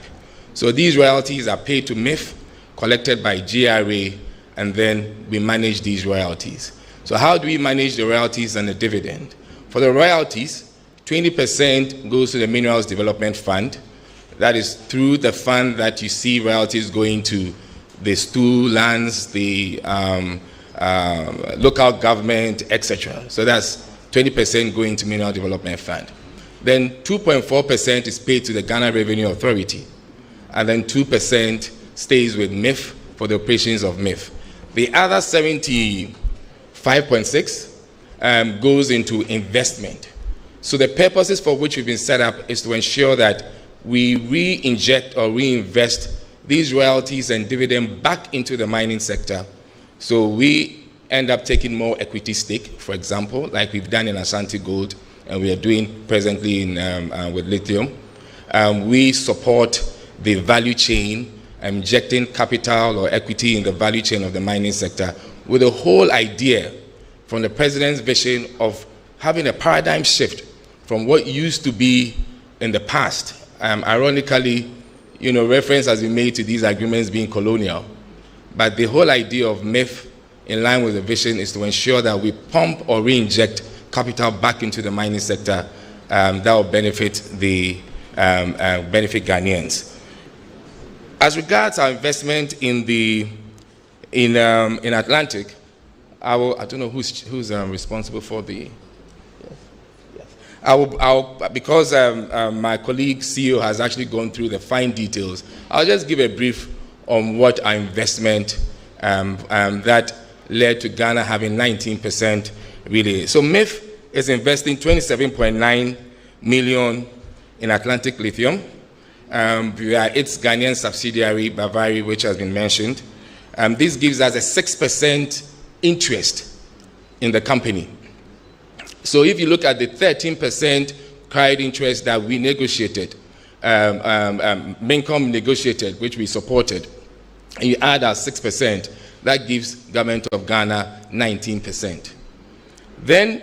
So these royalties are paid to MIF, collected by GRA, and then we manage these royalties. So how do we manage the royalties and the dividend? For the royalties, 20% goes to the Minerals Development Fund. That is through the fund that you see royalties going to the stool lands, the local government, etc. So that's 20% going to Mineral Development Fund. Then 2.4% is paid to the Ghana Revenue Authority. And then 2% stays with MIF for the operations of MIF. The other 75.6 goes into investment. So the purposes for which we've been set up is to ensure that we re-inject or reinvest these royalties and dividend back into the mining sector. So we end up taking more equity stake, for example, like we've done in Ashanti Gold, and we are doing presently with Lithium. We support the value chain, injecting capital or equity in the value chain of the mining sector, with the whole idea from the president's vision of having a paradigm shift from what used to be in the past. Ironically, reference has been made to these agreements being colonial, but the whole idea of MIF, in line with the vision, is to ensure that we pump or re-inject capital back into the mining sector that will benefit Ghanaians. As regards our investment in Atlantic, I don't know who's responsible for the. Because my colleague CEO has actually gone through the fine details, I'll just give a brief on what our investment that led to Ghana having 19% really. So MIF is investing 27.9 million in Atlantic Lithium. We are its Ghanaian subsidiary, Bavari, which has been mentioned. This gives us a 6% interest in the company. So if you look at the 13% carried interest that we negotiated, Mincom negotiated, which we supported, and you add our 6%, that gives government of Ghana 19%. Then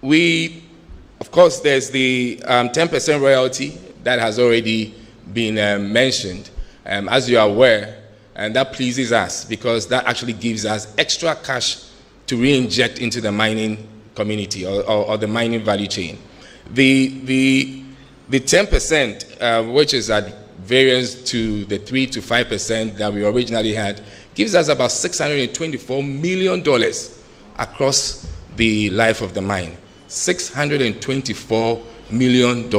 of course, there's the 10% royalty that has already been mentioned, as you are aware, and that pleases us because that actually gives us extra cash to re-inject into the mining community or the mining value chain. The 10%, which is at variance to the 3 to 5% that we originally had, gives us about $624 million across the life of the mine. $624 million.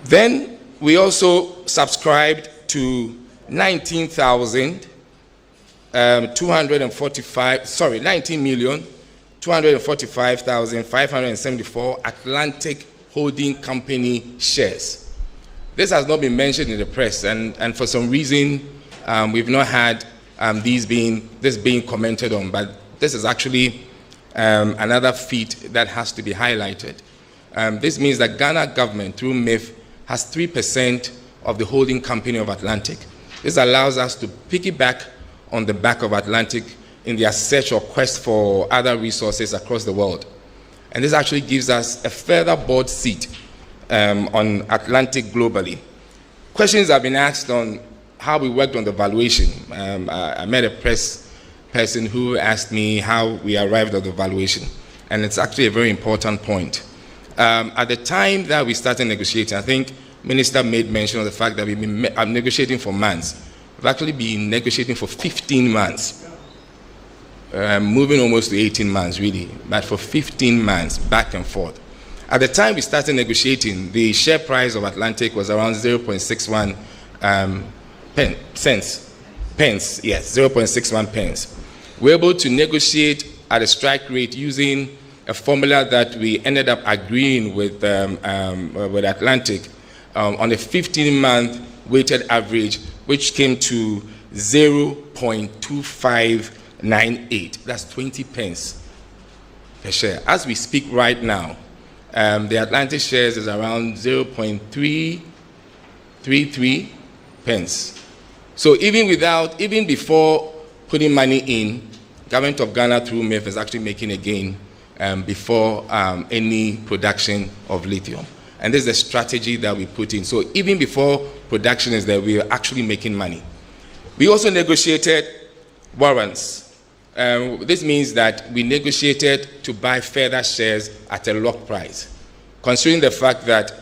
Then we also subscribed to 19,245,574 Atlantic Holding Company shares. This has not been mentioned in the press, and for some reason we've not had this being commented on, but this is actually another feat that has to be highlighted. This means that Ghana government, through MIF, has 3% of the holding company of Atlantic. This allows us to piggyback on the back of Atlantic in their search or quest for other resources across the world. And this actually gives us a further board seat on Atlantic globally. Questions have been asked on how we worked on the valuation. I met a press person who asked me how we arrived at the valuation, and it's actually a very important point. At the time that we started negotiating, I think Minister made mention of the fact that we've been negotiating for months. We've actually been negotiating for 15 months, moving almost to 18 months really, but for 15 months back and forth. At the time we started negotiating, the share price of Atlantic was around 0.61 pence. Yes, 0.61 pence. We were able to negotiate at a strike rate using a formula that we ended up agreeing with Atlantic on a 15-month weighted average, which came to 0.2598. That's 20 pence per share. As we speak right now, the Atlantic shares is around 0.333 pence. So even before putting money in, Government of Ghana through MIF is actually making a gain before any production of lithium. And this is the strategy that we put in. So even before production is there, we are actually making money. We also negotiated warrants. This means that we negotiated to buy further shares at a locked price. Considering the fact that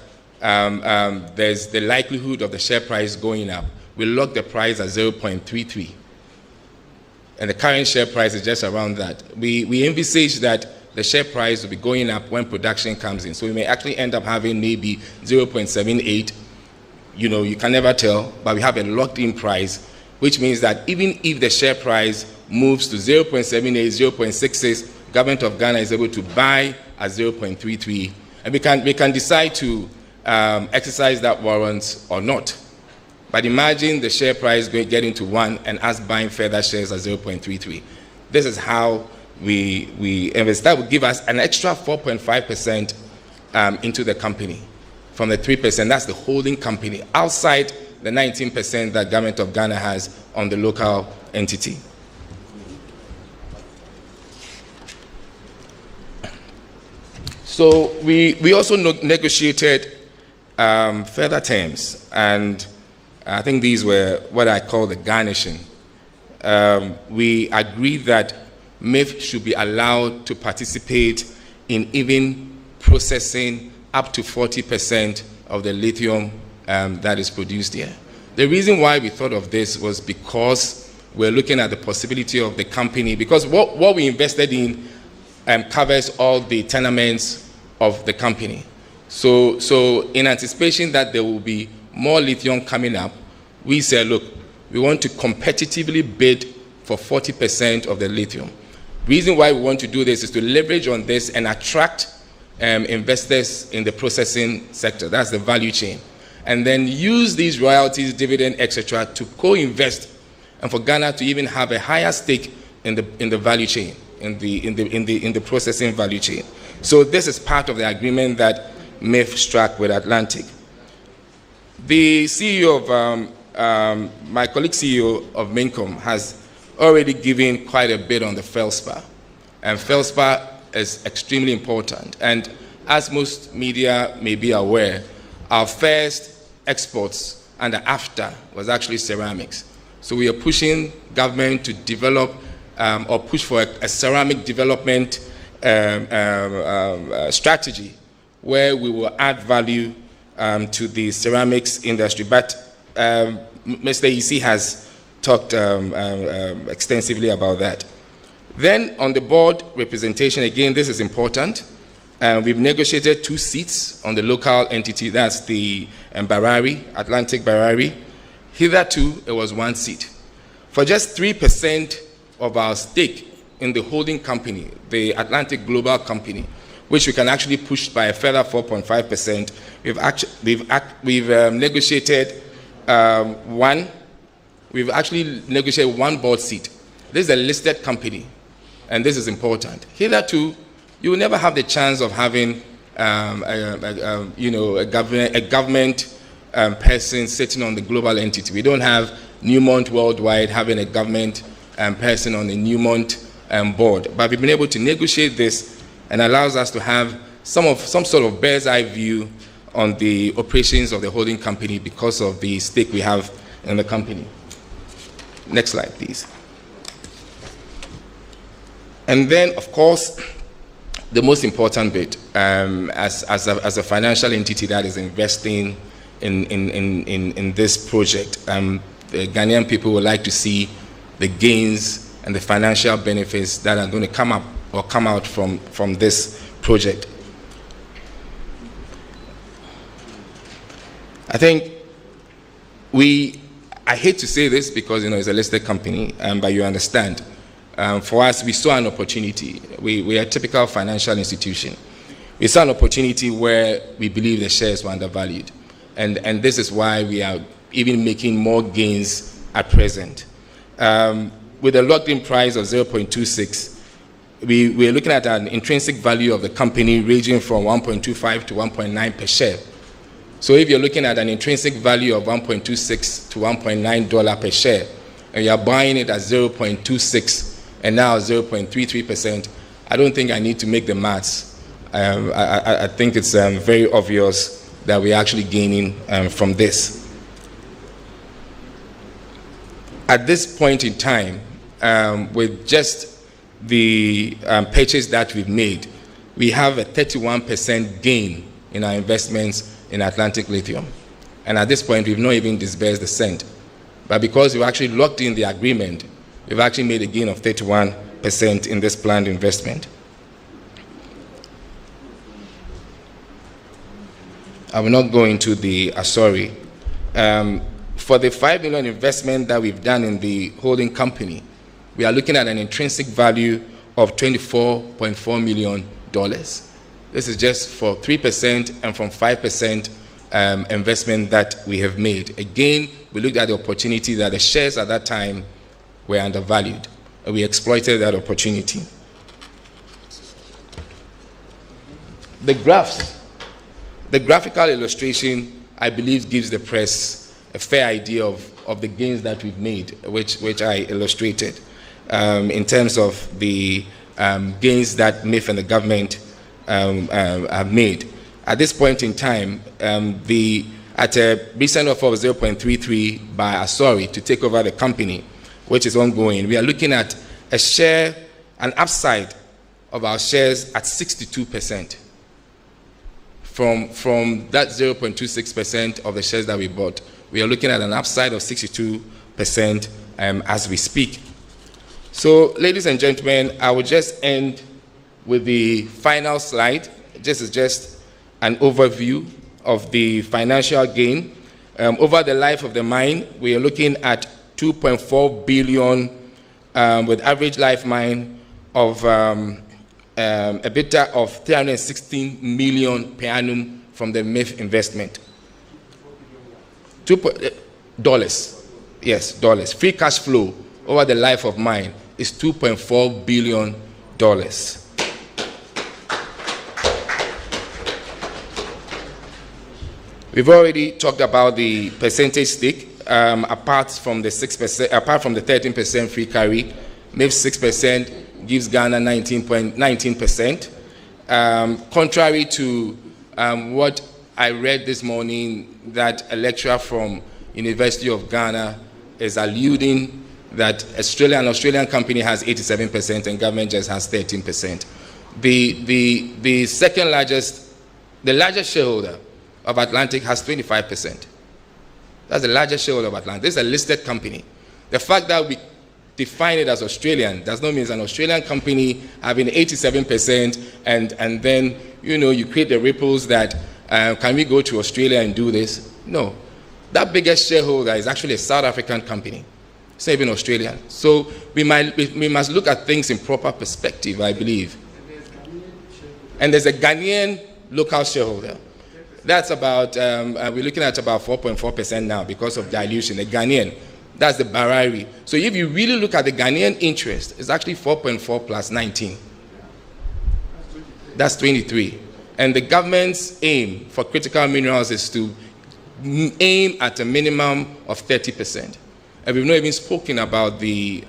there's the likelihood of the share price going up, we locked the price at 0.33. And the current share price is just around that. We envisage that the share price will be going up when production comes in. So we may actually end up having maybe 0.78. You know, you can never tell, but we have a locked-in price, which means that even if the share price moves to 0.78, 0.66, Government of Ghana is able to buy at 0.33, and we can decide to exercise that warrant or not. But imagine the share price getting to 1 and us buying further shares at 0.33. This is how we invest. That would give us an extra 4.5% into the company from the 3%. That's the holding company outside the 19% that Government of Ghana has on the local entity. So we also negotiated further terms, and I think these were what I call the garnishing. We agreed that MIF should be allowed to participate in even processing up to 40% of the lithium that is produced here. The reason why we thought of this was because we're looking at the possibility of the company, because what we invested in covers all the tenements of the company. So in anticipation that there will be more lithium coming up, we said, look, we want to competitively bid for 40% of the lithium. Reason why we want to do this is to leverage on this and attract investors in the processing sector. That's the value chain. And then use these royalties, dividend, etc., to co-invest, and for Ghana to even have a higher stake in the value chain, in the processing value chain. So this is part of the agreement that MIF struck with Atlantic. The CEO of my colleague CEO of Mincom has already given quite a bit on the feldspar, and feldspar is extremely important. And as most media may be aware, our first exports under AFTA was actually ceramics. So we are pushing government to develop or push for a ceramic development strategy where we will add value to the ceramics industry. But Mr. EC has talked extensively about that. Then on the board representation, again, this is important. We've negotiated 2 seats on the local entity, that's the Barari, Atlantic Barari. Hitherto, it was 1 seat. For just 3% of our stake in the holding company, the Atlantic Global Company, which we can actually push by a further 4.5%, we've negotiated we've actually negotiated 1 board seat. This is a listed company, and this is important. Hitherto, you will never have the chance of having a government person sitting on the global entity. We don't have Newmont Worldwide having a government person on the Newmont board, but we've been able to negotiate this, and allows us to have some sort of bird's eye view on the operations of the holding company because of the stake we have in the company. Next slide, please. And then, of course, the most important bit, as a financial entity that is investing in this project, the Ghanaian people would like to see the gains and the financial benefits that are going to come up or come out from this project. I think I hate to say this because it's a listed company, but you understand. For us, we saw an opportunity. We are a typical financial institution. We saw an opportunity where we believe the shares were undervalued. And this is why we are even making more gains at present. with a locked-in price of 0.26, we're looking at an intrinsic value of the company ranging from 1.25 to 1.9 per share. So if you're looking at an intrinsic value of 1.26 to $1.9 per share, and you're buying it at 0.26 and now 0.33%, I don't think I need to make the maths. I think it's very obvious that we're actually gaining from this. At this point in time, with just the purchase that we've made, we have a 31% gain in our investments in Atlantic Lithium. And at this point, we've not even disbursed the cent. But because we've actually locked in the agreement, we've actually made a gain of 31% in this planned investment. I will not go into the Asori. For the $5 million investment that we've done in the holding company, we are looking at an intrinsic value of $24.4 million. This is just for 3% and from 5% investment that we have made. Again, we looked at the opportunity that the shares at that time were undervalued, and we exploited that opportunity. The graphs, the graphical illustration, I believe, gives the press a fair idea of the gains that we've made, which I illustrated in terms of the gains that MIF and the government have made. At this point in time, at a recent offer of 0.33 by Asori to take over the company, which is ongoing, we are looking at an upside of our shares at 62%. From that 0.26% of the shares that we bought, we are looking at an upside of 62% as we speak. So, ladies and gentlemen, I will just end with the final slide. This is just an overview of the financial gain. Over the life of the mine, we are looking at 2.4 billion with average life mine of EBITDA of 316 million per annum from the MIF investment. $2 yes, dollars. Free cash flow over the life of mine is $2.4 billion. We've already talked about the percentage stake. Apart from the 6%, apart from the 13% free carry, MIF 6% gives Ghana 19%. Contrary to what I read this morning, that a lecturer from University of Ghana is alluding that an Australian company has 87% and government just has 13%. The second largest, the largest shareholder of Atlantic has 25%. That's the largest shareholder of Atlantic. This is a listed company. The fact that we define it as Australian does not mean it's an Australian company having 87% and then, you create the ripples that can we go to Australia and do this? No. That biggest shareholder is actually a South African company. It's not even Australian. So we must look at things in proper perspective, I believe. And there's a Ghanaian local shareholder. That's about, we're looking at about 4.4% now because of dilution, the Ghanaian. That's the Barari. So if you really look at the Ghanaian interest, it's actually 4.4 plus 19. That's 23. And the government's aim for critical minerals is to aim at a minimum of 30%. And we've not even spoken about the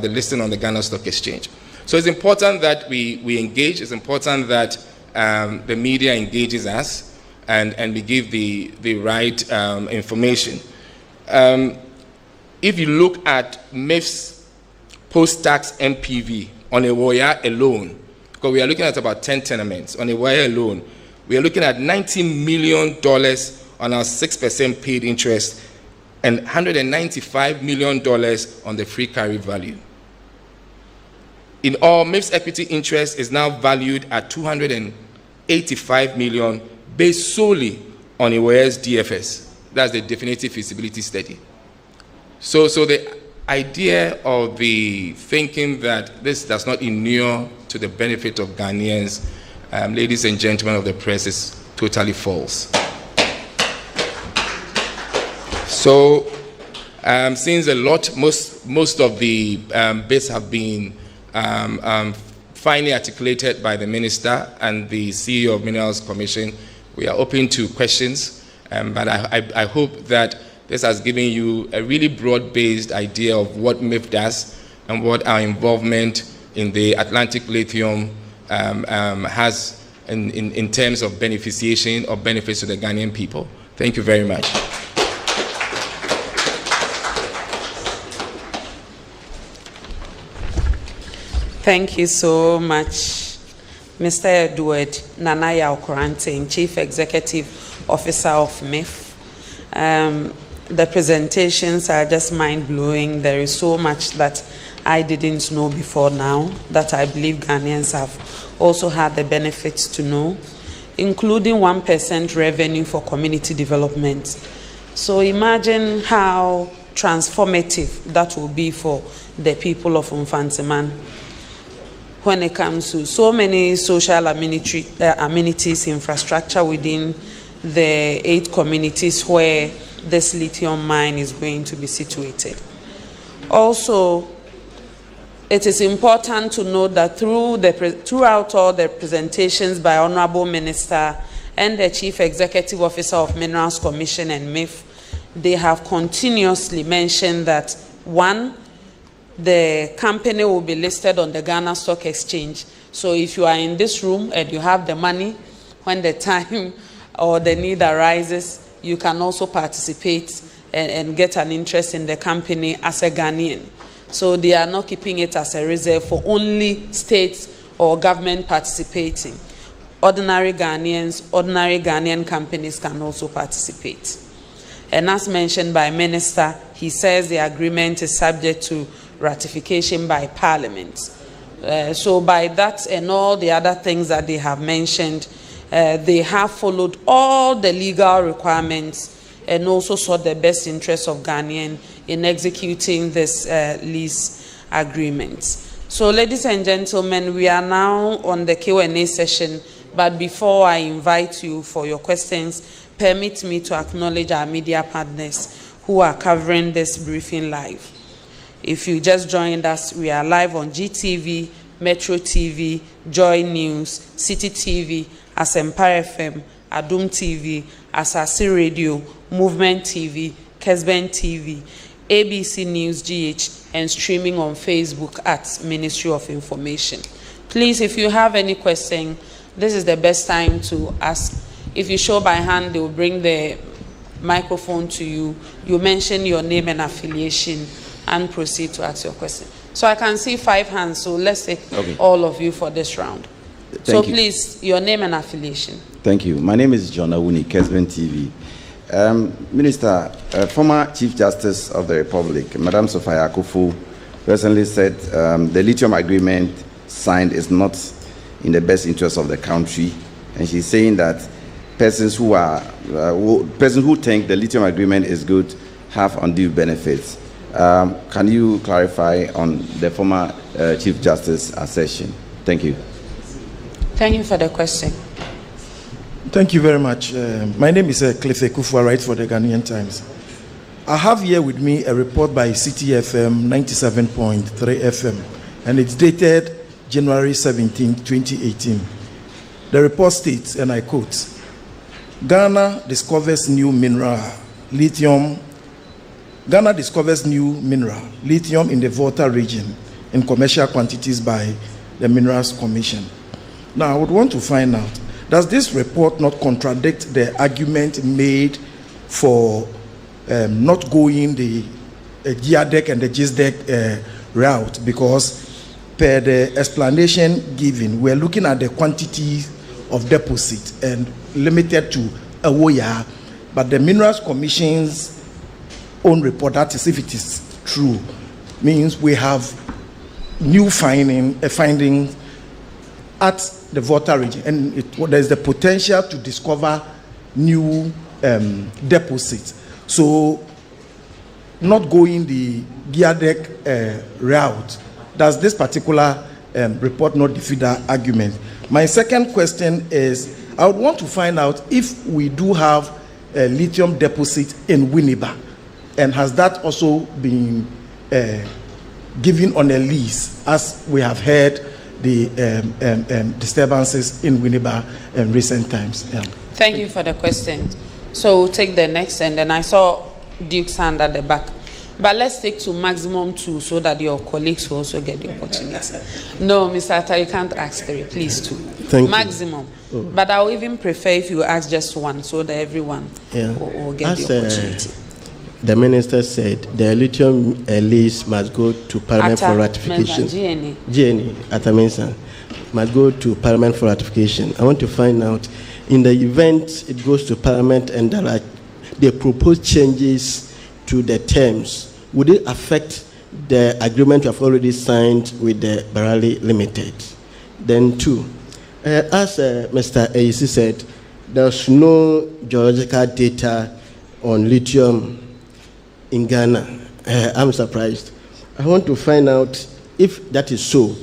listing on the Ghana Stock Exchange. So it's important that we engage. It's important that the media engages us and we give the right information. If you look at MIF's post-tax NPV on a wire alone, because we are looking at about 10 tenements, on a wire alone, we are looking at $90 million on our 6% paid interest and $195 million on the free carry value. In all, MIF's equity interest is now valued at $285 million based solely on Iwea's DFS. That's the definitive feasibility study. So the idea of the thinking that this does not inure to the benefit of Ghanaians, ladies and gentlemen of the press, is totally false. So Since most of the bits have been finally articulated by the Minister and the CEO of Minerals Commission, we are open to questions, but I hope that this has given you a really broad-based idea of what MIF does and what our involvement in the Atlantic Lithium has in terms of beneficiation or benefits to the Ghanaian people. Thank you very much. Thank you so much, Mr. Edward Nanaya Okorante, Chief Executive Officer of MIF. The presentations are just mind-blowing. There is so much that I didn't know before now that I believe Ghanaians have also had the benefits to know, including 1% revenue for community development. So imagine how transformative that will be for the people of Mfantsiman when it comes to so many social amenities, infrastructure within the 8 communities where this lithium mine is going to be situated. Also, it is important to note that throughout all the presentations by Honorable Minister and the Chief Executive Officer of Minerals Commission and MIF, they have continuously mentioned that, 1, the company will be listed on the Ghana Stock Exchange. So if you are in this room and you have the money, when the time or the need arises, you can also participate and get an interest in the company as a Ghanaian. So they are not keeping it as a reserve for only states or government participating. Ordinary Ghanaians, ordinary Ghanaian companies can also participate. And as mentioned by Minister, he says the agreement is subject to ratification by Parliament. So by that and all the other things that they have mentioned, they have followed all the legal requirements and also sought the best interests of Ghanaian in executing this lease agreement. So ladies and gentlemen, we are now on the Q&A session, but before I invite you for your questions, permit me to acknowledge our media partners who are covering this briefing live. If you just joined us, we are live on GTV, Metro TV, Joy News, City TV, Asempa FM, Adum TV, Asasi Radio, Movement TV, Kesben TV, ABC News GH, and streaming on Facebook at Ministry of Information. Please, if you have any question, this is the best time to ask. If you show by hand, they will bring the microphone to you. You mention your name and affiliation and proceed to ask your question. So I can see 5 hands, so let's take all of you for this round. So please, your name and affiliation. Thank you. My name is John Awuni, Kesben TV. Minister, former Chief Justice of the Republic, Madam Sophia Akufu, recently said the lithium agreement signed is not in the best interest of the country, and she's saying that persons who think the lithium agreement is good have undue benefits. Can you clarify on the former Chief Justice assertion? Thank you. Thank you for the question. Thank you very much. My name is Cliff Ekufu, I write for the Ghanaian Times. I have here with me a report by City FM 97.3 FM, and it's dated January 17, 2018. The report states, and I quote, Ghana discovers new mineral, lithium. Ghana discovers new mineral, lithium in the Volta region in commercial quantities by the Minerals Commission. Now, I would want to find out, does this report not contradict the argument made for not going the GIADEC and the GISDEC route? Because per the explanation given, we're looking at the quantity of deposit and limited to Awoya, but the Minerals Commission's own report, that is, if it is true, means we have new findings at the Volta region, and there is the potential to discover new deposits. So, not going the GIADEC route, does this particular report not defeat that argument? My second question is, I would want to find out if we do have a lithium deposit in Winneba, And has that also been given on a lease, as we have heard the disturbances in Winneba in recent times? Thank you for the question. So we'll take the next, and then I saw Duke's hand at the back. But let's take to maximum 2 so that your colleagues will also get the opportunity. No, Mr. Atta, you can't ask 3, please 2. Thank you. Maximum. But I'll even prefer if you ask just 1 so that everyone will get the opportunity. The minister said the lithium lease must go to Parliament for ratification. GNE, Atamensa, must go to Parliament for ratification. I want to find out, in the event it goes to Parliament and there are the proposed changes to the terms, would it affect the agreement you have already signed with the Barali Limited? Then 2, as Mr. AEC said, there's no geological data on lithium in Ghana. I'm surprised. I want to find out if that is so.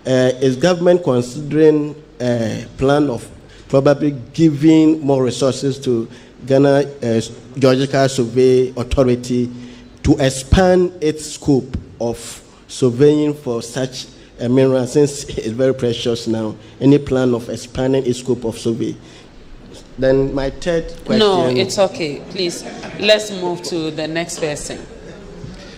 Is government considering a plan of probably giving more resources to Ghana Geological Survey Authority to expand its scope of surveying for such a mineral, since it's very precious now? Any plan of expanding its scope of survey? Then my third question. No, it's okay. Please, let's move to the next person.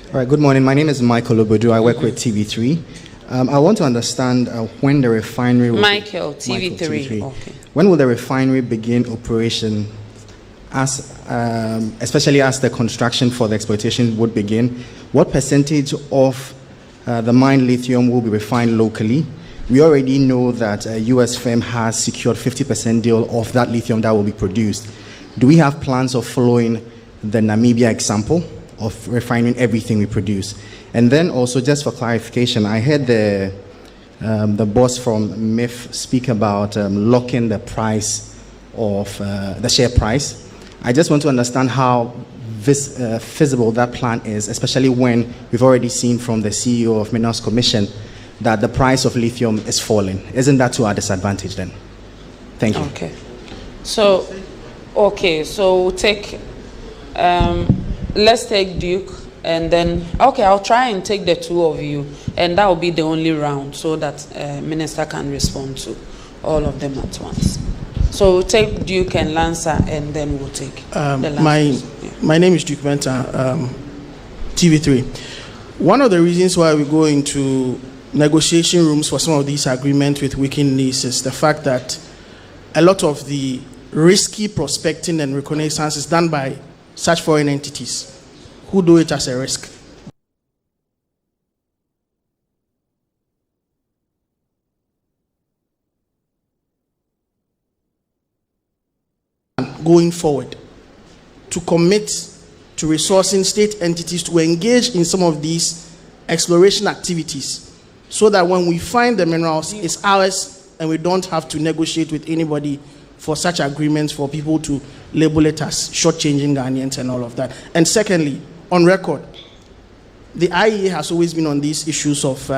All right, good morning. My name is Michael Obodu. I work with TV3. I want to understand when the refinery will... Michael, TV3. Okay. When will the refinery begin operation, as especially as the construction for the exploitation would begin? What percentage of the mined lithium will be refined locally? We already know that a U.S. firm has secured 50% deal of that lithium that will be produced. Do we have plans of following the Namibia example of refining everything we produce? And then also, just for clarification, I heard the boss from MIF speak about locking the price of the share price. I just want to understand how feasible that plan is, especially when we've already seen from the CEO of Minerals Commission that the price of lithium is falling. Isn't that to our disadvantage then? Thank you. Okay. So we'll take, let's take Duke, and then, okay, I'll try and take the 2 of you, and that will be the only round so that Minister can respond to all of them at once. So we'll take Duke and Lancer, and then we'll take the last. My name is Duke Menta, TV3. One of the reasons why we go into negotiation rooms for some of these agreements with weakened knees is the fact that a lot of the risky prospecting and reconnaissance is done by such foreign entities who do it as a risk. Going forward, to commit to resourcing state entities to engage in some of these exploration activities, so that when we find the minerals, it's ours and we don't have to negotiate with anybody for such agreements for people to label it as shortchanging Ghanaians and all of that. And secondly, on record, the IEA has always been on these issues of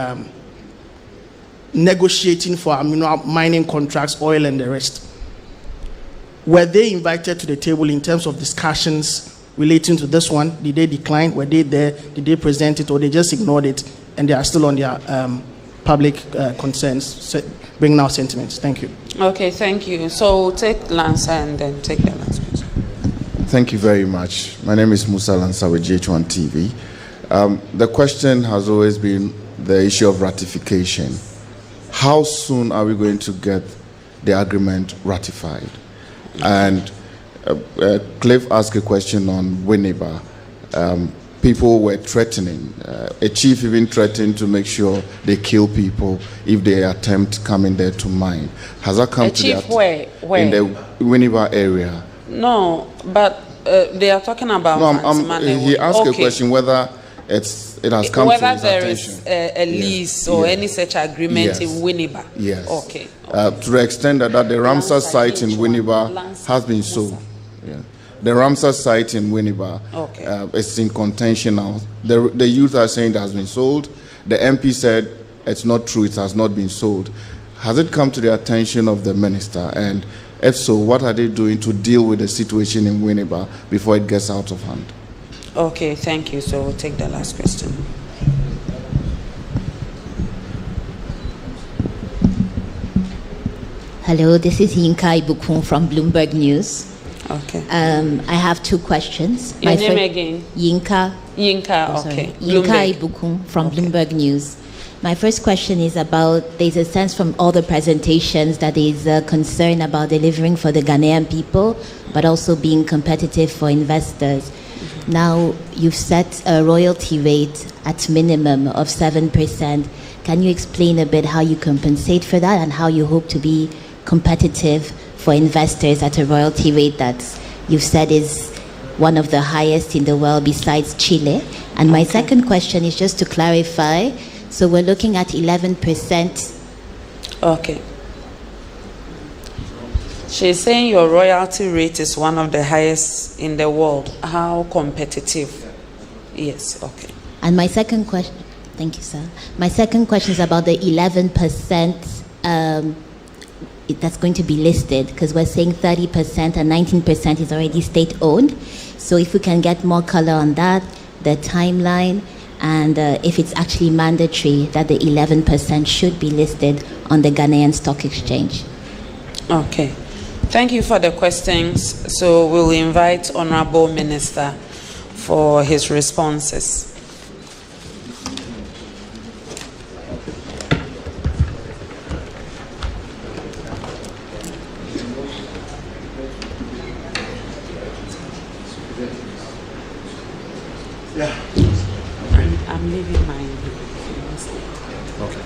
negotiating for our mineral mining contracts, oil and the rest. Were they invited to the table in terms of discussions relating to this one? Did they decline? Were they there? Did they present it, or they just ignored it and they are still on their public concerns, bringing out sentiments? Thank you. Okay, thank you. So we'll take Lancer and then take the last question. Thank you very much. My name is Musa Lancer with GH1 TV. The question has always been the issue of ratification. How soon are we going to get the agreement ratified? And Cliff asked a question on Winneba. People were threatening. A chief even threatened to make sure they kill people if they attempt coming there to mine. Has that come to that? Where? In the Winneba area. No, but they are talking about. No, he asked a question whether it has come to his attention. Whether there is a lease or any such agreement in Winneba. Yes. Okay. To the extent that the Ramsar site in Winneba has been sold. Yeah. The Ramsar site in Winneba is in contention now. The youth are saying it has been sold. The MP said it's not true, it has not been sold. Has it come to the attention of the minister? And if so, what are they doing to deal with the situation in Winneba before it gets out of hand? Okay, thank you. So we'll take the last question. Hello, this is Yinka Ibukun from Bloomberg News. Okay. I have two questions. Your name again? Yinka. Okay. Yinka Ibukun from Bloomberg News. My first question is about, there's a sense from all the presentations that there is a concern about delivering for the Ghanaian people, but also being competitive for investors. Now, you've set a royalty rate at minimum of 7%. Can you explain a bit how you compensate for that and how you hope to be competitive for investors at a royalty rate that you've said is one of the highest in the world besides Chile? And my second question is just to clarify, so we're looking at 11%. Okay. She's saying your royalty rate is one of the highest in the world. How competitive? Yes, okay. And my second question, thank you, sir. My second question is about the 11% that's going to be listed, because we're saying 30% and 19% is already state-owned. So if we can get more color on that, the timeline, and if it's actually mandatory that the 11% should be listed on the Ghanaian Stock Exchange. Okay. Thank you for the questions. So we'll invite Honorable Minister for his responses. Yeah. I'm leaving mine. Okay.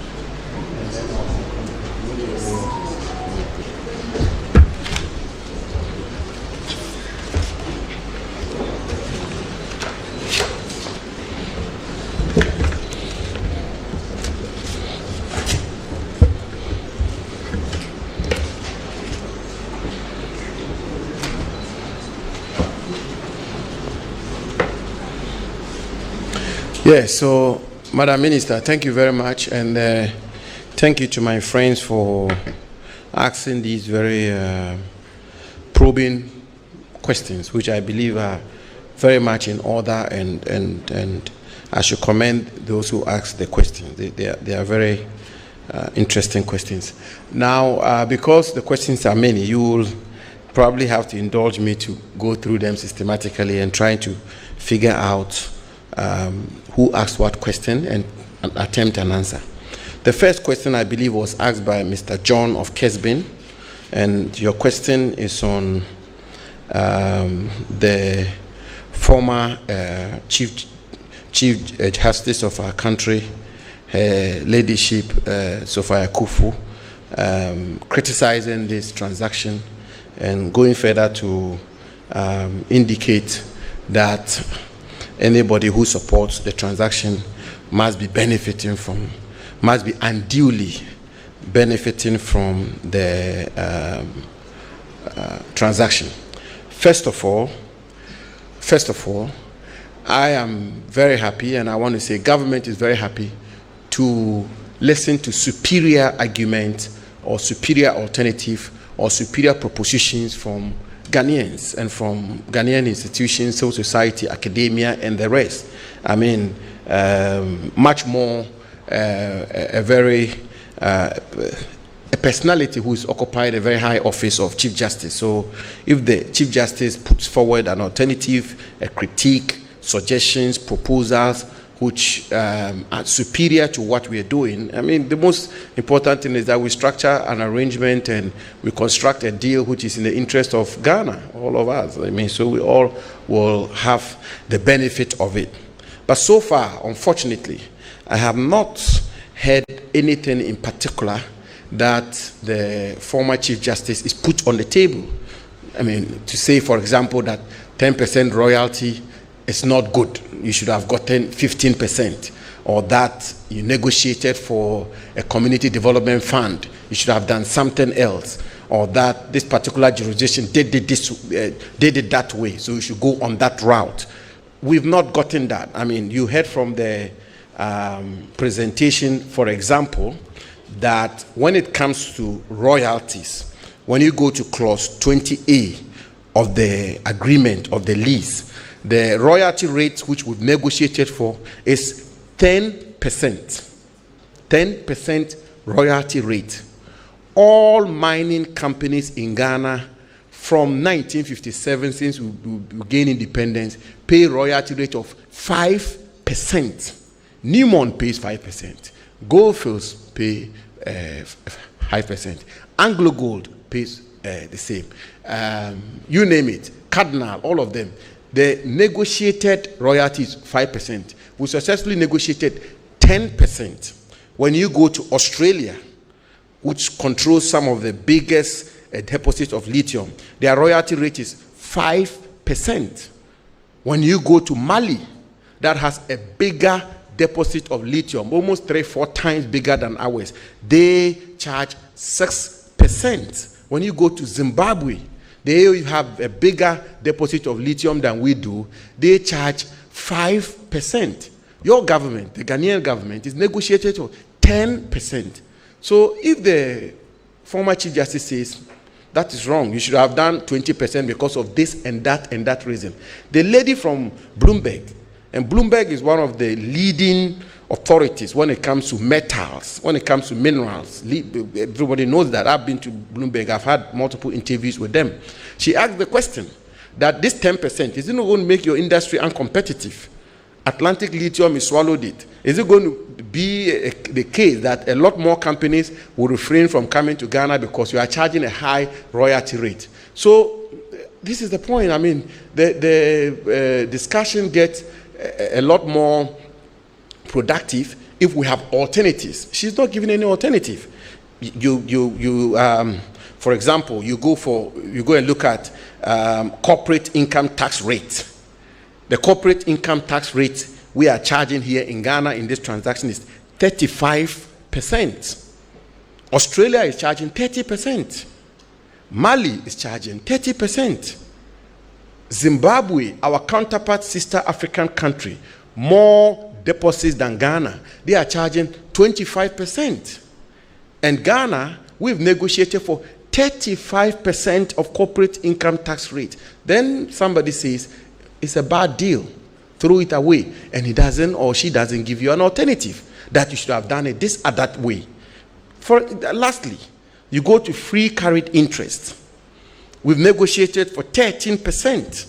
Yes, so Madam Minister, thank you very much, and thank you to my friends for asking these very probing questions, which I believe are very much in order, and I should commend those who asked the questions. They are very interesting questions. Now, because the questions are many, you will probably have to indulge me to go through them systematically and try to figure out who asked what question and attempt an answer. The first question, I believe, was asked by Mr. John of Kesbin, and your question is on the former Chief Justice of our country, her ladyship, Sophia Kufu, criticizing this transaction and going further to indicate that anybody who supports the transaction must be unduly benefiting from the transaction. First of all, I am very happy, and I want to say government is very happy to listen to superior argument or superior alternative or superior propositions from Ghanaians and from Ghanaian institutions, civil society, academia, and the rest. I mean, much more a personality who is occupied a very high office of Chief Justice. So if the Chief Justice puts forward an alternative, a critique, suggestions, proposals, which are superior to what we are doing. I mean, the most important thing is that we structure an arrangement and we construct a deal which is in the interest of Ghana, all of us. I mean, so we all will have the benefit of it. But so far, unfortunately, I have not heard anything in particular that the former Chief Justice is put on the table. I mean, to say, for example, that 10% royalty is not good. You should have gotten 15%, or that you negotiated for a community development fund. You should have done something else, or that this particular jurisdiction did it that way, so you should go on that route. We've not gotten that. I mean, you heard from the presentation, for example, that when it comes to royalties, when you go to clause 20A of the agreement of the lease, The royalty rate which we've negotiated for is 10%. 10% royalty rate. All mining companies in Ghana from 1957, since we gained independence, pay royalty rate of 5%. Newmont pays 5%. Goldfields pay 5%. Anglo Gold pays the same. You name it. Cardinal, all of them. The negotiated royalties 5%. We successfully negotiated 10%. When you go to Australia, which controls some of the biggest deposits of lithium, their royalty rate is 5%. When you go to Mali, that has a bigger deposit of lithium, almost 3-4 times bigger than ours, they charge 6%. When you go to Zimbabwe, they have a bigger deposit of lithium than we do, they charge 5%. Your government, the Ghanaian government, is negotiated for 10%. So if the former Chief Justice says that is wrong, you should have done 20% because of this and that reason. The lady from Bloomberg, and Bloomberg is one of the leading authorities when it comes to metals, when it comes to minerals. Everybody knows that. I've been to Bloomberg. I've had multiple interviews with them. She asked the question that this 10%, is it not going to make your industry uncompetitive? Atlantic Lithium has swallowed it. Is it going to be the case that a lot more companies will refrain from coming to Ghana because you are charging a high royalty rate? So this is the point. I mean, the discussion gets a lot more productive if we have alternatives. She's not giving any alternative. For example, you go and look at corporate income tax rate. The corporate income tax rate we are charging here in Ghana in this transaction is 35%. Australia is charging 30%. Mali is charging 30%. Zimbabwe, our counterpart sister African country, more deposits than Ghana, they are charging 25%. And Ghana, we've negotiated for 35% of corporate income tax rate. Then somebody says, it's a bad deal, throw it away, and he doesn't or she doesn't give you an alternative that you should have done it this or that way. Lastly, you go to free carried interest. We've negotiated for 13%,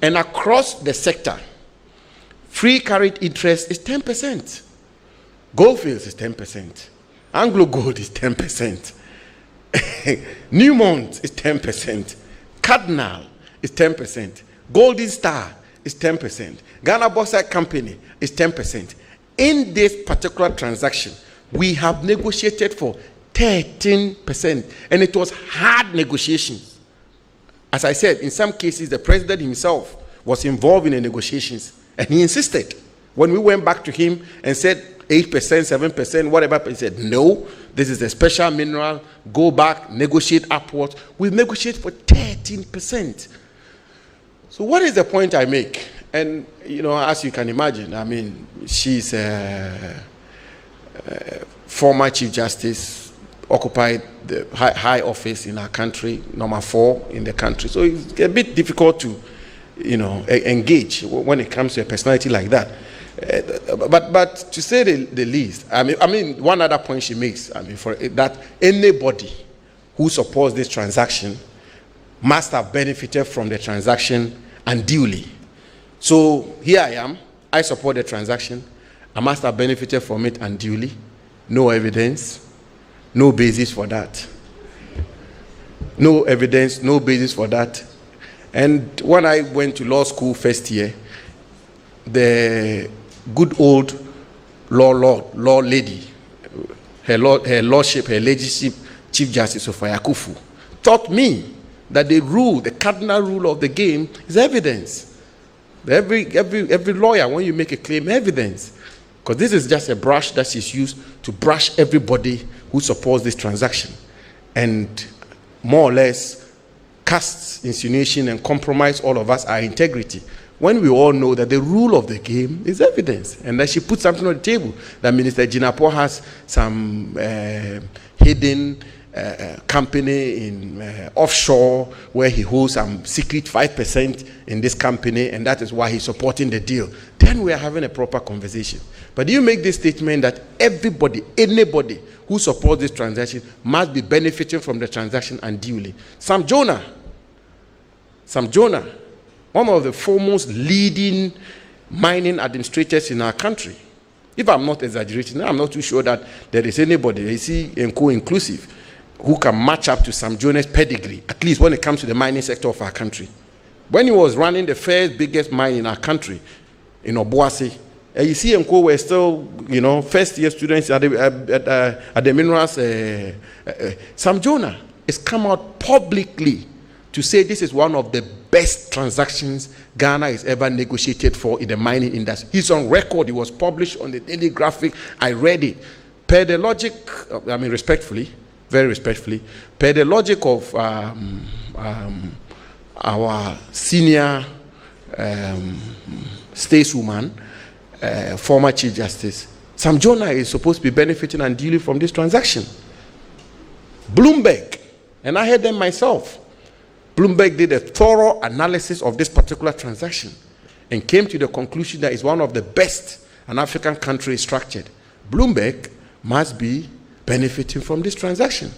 and across the sector, free carried interest is 10%. Goldfields is 10%. Anglo Gold is 10%. Newmont is 10%. Cardinal is 10%. Golden Star is 10%. Ghana Bauxite Company is 10%. In this particular transaction, we have negotiated for 13%. And it was hard negotiations. As I said, in some cases, the president himself was involved in the negotiations. And he insisted. When we went back to him and said 8%, 7%, whatever, he said, no, this is a special mineral. Go back, negotiate upwards. We negotiate for 13%. So what is the point I make? And, as you can imagine, I mean, she's a former Chief Justice, occupied the high office in our country, number 4 in the country. So it's a bit difficult to, engage when it comes to a personality like that. But to say the least, I mean, one other point she makes, for that anybody who supports this transaction must have benefited from the transaction unduly. So here I am. I support the transaction. I must have benefited from it unduly. No evidence. No basis for that. No evidence, no basis for that. And when I went to law school first year, the good old law lady, her lordship, her ladyship, Chief Justice Sophia Akufu, taught me that the cardinal rule of the game is evidence. Every lawyer, when you make a claim, evidence. Because this is just a brush that is used to brush everybody who supports this transaction. And more or less casts insinuation and compromise all of us, our integrity. When we all know that the rule of the game is evidence. And that she put something on the table. That Minister Jinapo has some hidden company in offshore where he holds some secret 5% in this company, and that is why he's supporting the deal, then we are having a proper conversation. But you make this statement that everybody, anybody who supports this transaction must be benefiting from the transaction unduly. Sam Jonah, one of the foremost leading mining administrators in our country. If I'm not exaggerating, I'm not too sure that there is anybody, AC and co-inclusive, who can match up to Sam Jonah's pedigree, at least when it comes to the mining sector of our country. When he was running the first biggest mine in our country, in Obuasi, you see and co were still, first year students at the minerals. Sam Jonah has come out publicly to say this is one of the best transactions Ghana has ever negotiated for in the mining industry. He's on record. It was published on the Daily Graphic. I read it. Per the logic, respectfully, very respectfully, per the logic of our senior stateswoman, former Chief Justice, Sam Jonah is supposed to be benefiting and dealing from this transaction. Bloomberg, and I heard them myself, Bloomberg did a thorough analysis of this particular transaction and came to the conclusion that it's one of the best an African country is structured. Bloomberg must be benefiting from this transaction.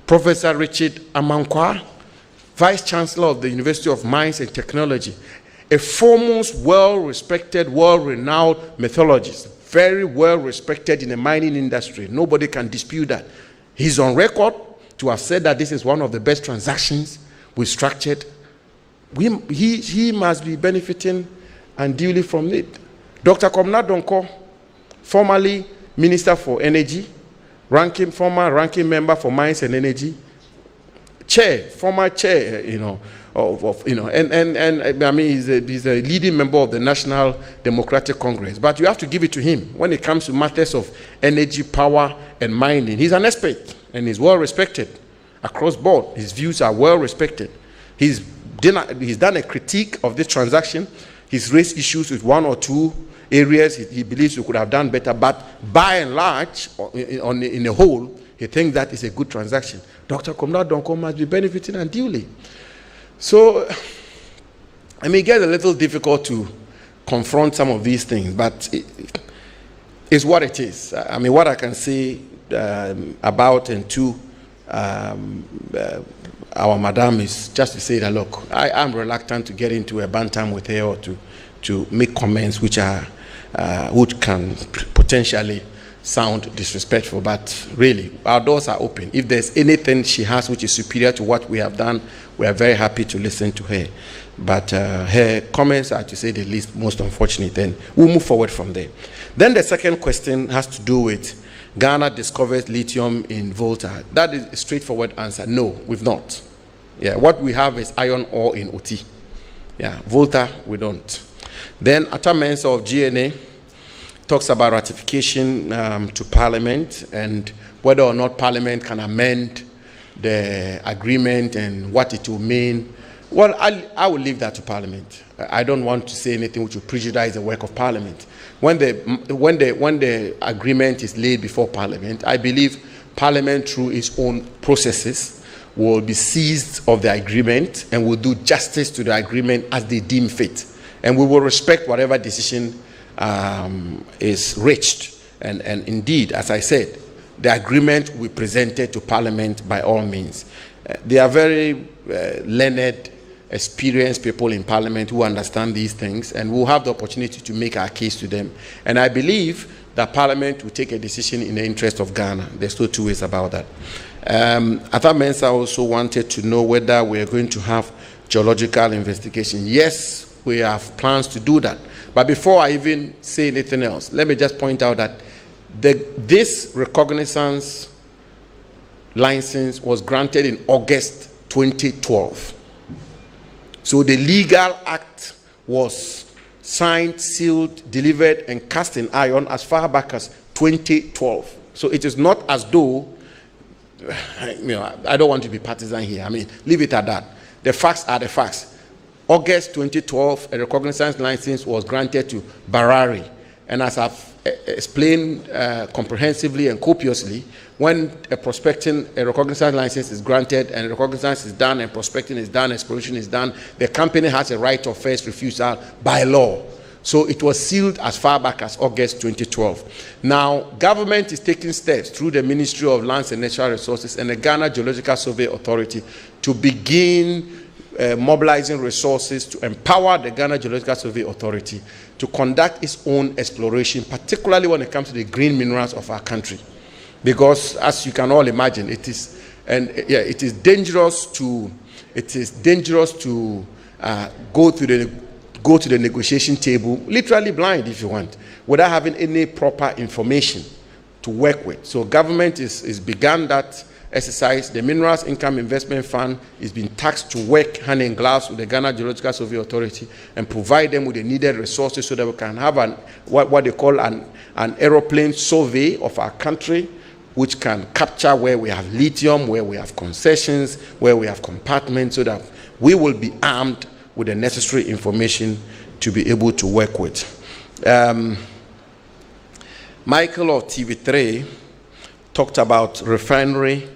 Professor Richard Amankwa, Vice Chancellor of the University of Mines and Technology, a foremost, well-respected, world-renowned methodologist, very well-respected in the mining industry. Nobody can dispute that. He's on record to have said that this is one of the best transactions we structured. He must be benefiting unduly from it. Dr. Komna Donko, formerly Minister for Energy, former ranking member for Mines and Energy, former chair, and I mean, he's a leading member of the National Democratic Congress. But you have to give it to him when it comes to matters of energy, power, and mining. He's an expert and he's well respected across board. His views are well respected. He's done a critique of this transaction. He's raised issues with one or two areas he believes we could have done better, but by and large, in the whole, he thinks that is a good transaction. Dr. Komna Donko must be benefiting unduly. So, I mean, it gets a little difficult to confront some of these things, but it's what it is. I mean, what I can say about and to our madam is just to say that, look, I am reluctant to get into a bantam with her or to make comments which can potentially sound disrespectful, but really, our doors are open. If there's anything she has which is superior to what we have done, we are very happy to listen to her. But her comments are, to say the least, most unfortunate, and we'll move forward from there. Then the second question has to do with Ghana discovers lithium in Volta. That is a straightforward answer. No, we've not. Yeah, what we have is iron ore in OT. Yeah, Volta, we don't. Then Attachments of GNA talks about ratification to Parliament and whether or not Parliament can amend the agreement and what it will mean. Well, I will leave that to Parliament. I don't want to say anything which will prejudice the work of Parliament. When the agreement is laid before Parliament, I believe Parliament, through its own processes, will be seized of the agreement and will do justice to the agreement as they deem fit. And we will respect whatever decision is reached. And indeed, as I said, the agreement will be presented to Parliament by all means. They are very learned, experienced people in Parliament who understand these things, and we'll have the opportunity to make our case to them. And I believe that Parliament will take a decision in the interest of Ghana. There's no two ways about that. I thought Mensa also wanted to know whether we're going to have geological investigation. Yes, we have plans to do that. But before I even say anything else, let me just point out that this recognizance license was granted in August 2012. So the legal act was signed, sealed, delivered, and cast in iron as far back as 2012. So it is not as though, I don't want to be partisan here. I mean, leave it at that. The facts are the facts. August 2012, a recognizance license was granted to Barari. And as I've explained comprehensively and copiously, when a recognized license is granted and recognizance is done and prospecting is done, exploration is done, the company has a right of first refusal by law. So it was sealed as far back as August 2012. Now, government is taking steps through the Ministry of Lands and Natural Resources and the Ghana Geological Survey Authority to begin mobilizing resources to empower the Ghana Geological Survey Authority to conduct its own exploration, particularly when it comes to the green minerals of our country. Because, as you can all imagine, it is dangerous to go to the negotiation table, literally blind if you want, without having any proper information to work with. So government is begun that exercise. The Minerals Income Investment Fund is being tasked to work hand in gloves with the Ghana Geological Survey Authority and provide them with the needed resources so that we can have what they call an aeroplane survey of our country, which can capture where we have lithium, where we have concessions, where we have compartments, so that we will be armed with the necessary information to be able to work with. Michael of TV3 talked about refinery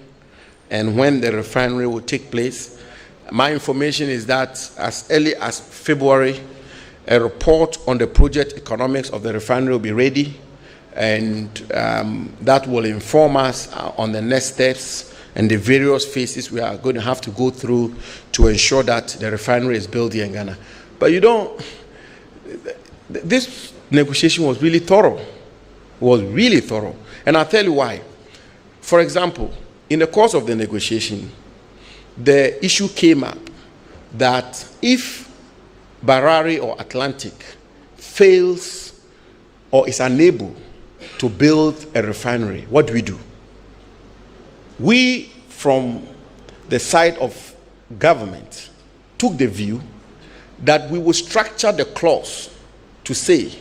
and when the refinery will take place. My information is that as early as February, a report on the project economics of the refinery will be ready, and that will inform us on the next steps and the various phases we are going to have to go through to ensure that the refinery is built here in Ghana. But this negotiation was really thorough. And I'll tell you why. For example, in the course of the negotiation, the issue came up that if Barari or Atlantic fails or is unable to build a refinery, what do we do? We, from the side of government, took the view that we will structure the clause to say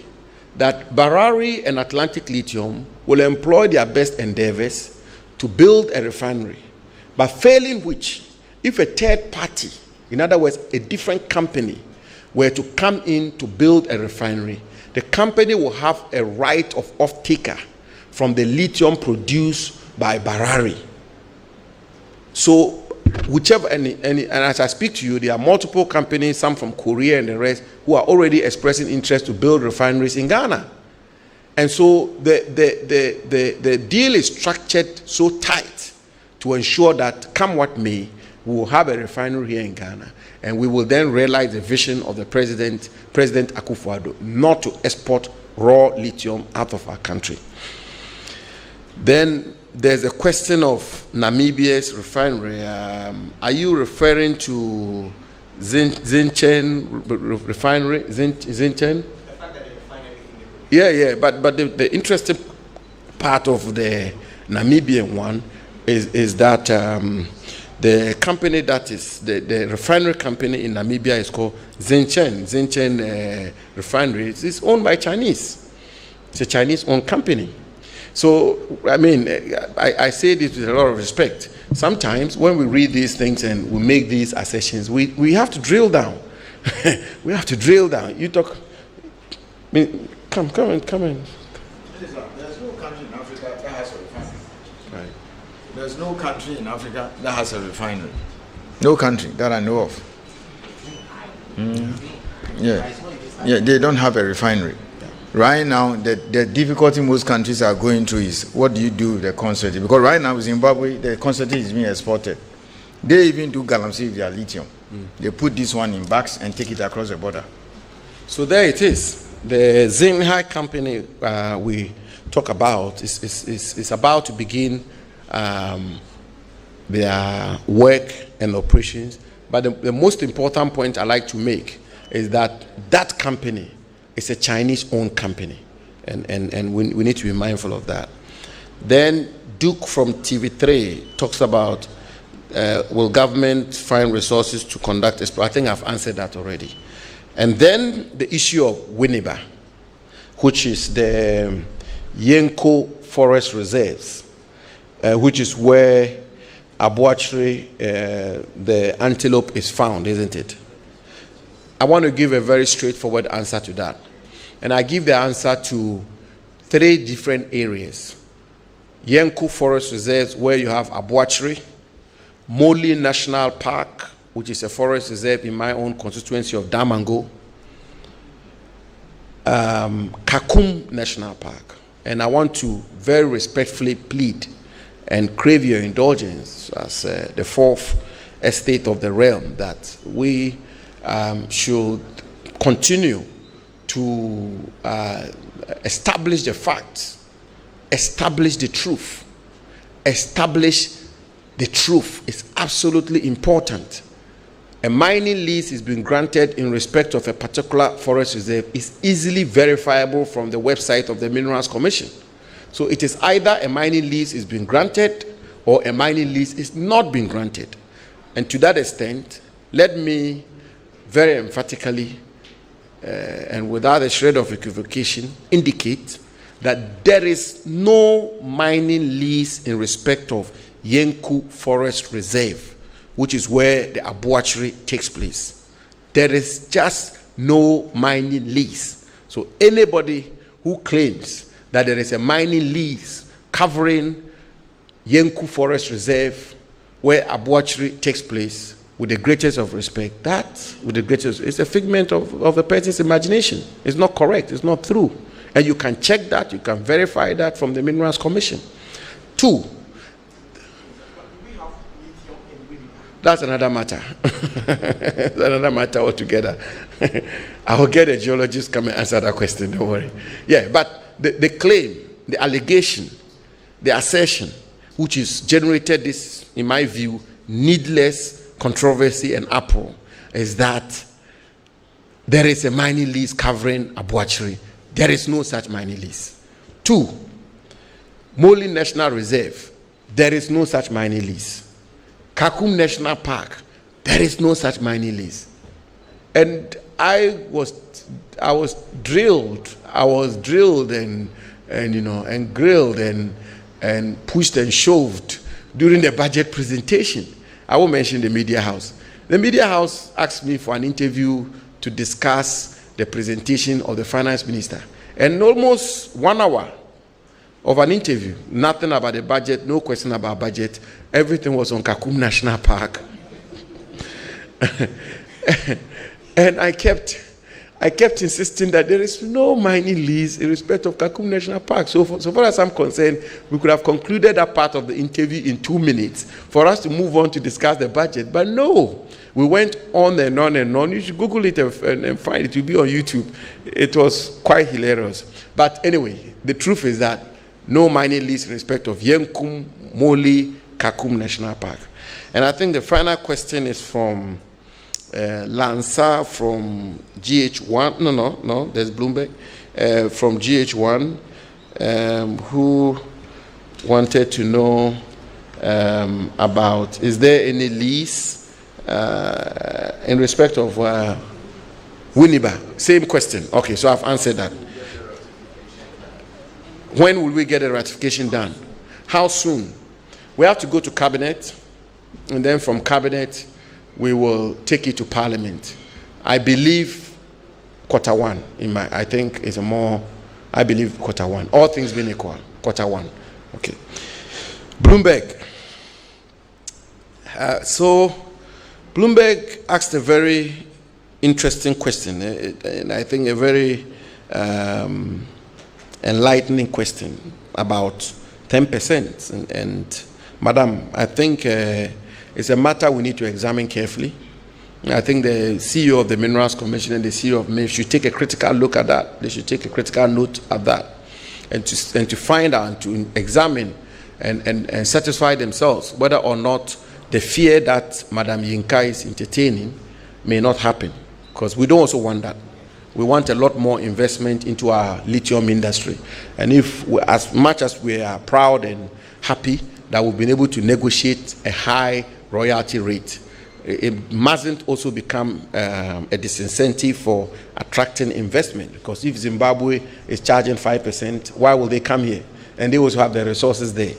that Barari and Atlantic Lithium will employ their best endeavors to build a refinery, but failing which, if a third party, in other words, a different company, were to come in to build a refinery, the company will have a right of off-taker from the lithium produced by Barari. So, whichever, and as I speak to you, there are multiple companies, some from Korea and the rest, who are already expressing interest to build refineries in Ghana. And so the deal is structured so tight to ensure that, come what may, we will have a refinery here in Ghana, and we will then realize the vision of the President Akufo-Addo, not to export raw lithium out of our country. Then there's a question of Namibia's refinery. Are you referring to Zinchen refinery? Zinchen? Yeah. But the interesting part of the Namibian one is that the company that is the refinery company in Namibia is called Zinchen Refinery. It's owned by Chinese. It's a Chinese-owned company. So, I mean, I say this with a lot of respect. Sometimes when we read these things and we make these assertions, we have to drill down. We have to drill down. You talk. I mean, come in. There's no country in Africa that has a refinery. Right. There's no country in Africa that has a refinery. No country that I know of. Yeah, they don't have a refinery. Right now, the difficulty most countries are going through is, what do you do with the concentrate? Because right now, Zimbabwe, the concentrate is being exported. They even do galamsey with their lithium. They put this one in bags and take it across the border. So there it is. The Zinhai company we talk about is about to begin their work and operations. But the most important point I like to make is that company is a Chinese-owned company, and we need to be mindful of that. Then Duke from TV3 talks about will government find resources to conduct exploration? I think I've answered that already. And then the issue of Winneba, which is the Yenko Forest Reserves, which is where Abuachri, the antelope, is found, isn't it? I want to give a very straightforward answer to that. And I give the answer to 3 different areas: Yenku Forest Reserves, where you have Abuachiri, Moli National Park, which is a forest reserve in my own constituency of Damango, Kakum National Park. And I want to very respectfully plead and crave your indulgence as the fourth estate of the realm that we should continue to establish the facts, establish the truth. Establish the truth is absolutely important. A mining lease is being granted in respect of a particular forest reserve is easily verifiable from the website of the Minerals Commission. So it is either a mining lease is being granted or a mining lease is not being granted. And to that extent, let me very emphatically and without a shred of equivocation indicate that there is no mining lease in respect of Yenku Forest Reserve, which is where the Abuachiri takes place. There is just no mining lease. So anybody who claims that there is a mining lease covering Yenku Forest Reserve where Abuachiri takes place, with the greatest of respect, it's a figment of the person's imagination. It's not correct, it's not true. And you can check that, you can verify that from the Minerals Commission. 2, that's another matter. That's another matter altogether. I will get a geologist come and answer that question, don't worry. Yeah, but the claim, the allegation, the assertion, which is generated this, in my view, needless controversy and uproar, is that there is a mining lease covering Abuachiri. There is no such mining lease. 2, Moli National Reserve, there is no such mining lease. Kakum National Park, there is no such mining lease. And I was drilled and grilled and pushed and shoved during the budget presentation. I won't mention the media house. The media house asked me for an interview to discuss the presentation of the finance minister. And almost 1 hour of an interview, nothing about the budget, no question about budget. Everything was on Kakum National Park. And I kept insisting that there is no mining lease in respect of Kakum National Park. So far as I'm concerned, we could have concluded that part of the interview in 2 minutes for us to move on to discuss the budget. But no, we went on and on and on. You should Google it and find it. It will be on YouTube. It was quite hilarious. But anyway, the truth is that no mining lease in respect of Yenkum, Moli, Kakum National Park. And I think the final question is from Lanza from GH1. No, there's Bloomberg from GH1 who wanted to know about, is there any lease in respect of Winneba? Same question. Okay, so I've answered that. When will we get a ratification done? How soon? We have to go to cabinet, and then from cabinet we will take it to Parliament. I believe Q1. I think it's I believe Q1. All things being equal, Q1. Okay. Bloomberg. So Bloomberg asked a very interesting question, and I think a very enlightening question about 10%. And Madam, I think it's a matter we need to examine carefully. I think the CEO of the Minerals Commission and the CEO of MIF should take a critical look at that. They should take a critical note of that, and to find out and to examine and satisfy themselves whether or not the fear that Madam Yinka is entertaining may not happen. Because we don't also want that. We want a lot more investment into our lithium industry. And as much as we are proud and happy that we've been able to negotiate a high royalty rate, it mustn't also become a disincentive for attracting investment. Because if Zimbabwe is charging 5%, why will they come here? And they also have the resources there.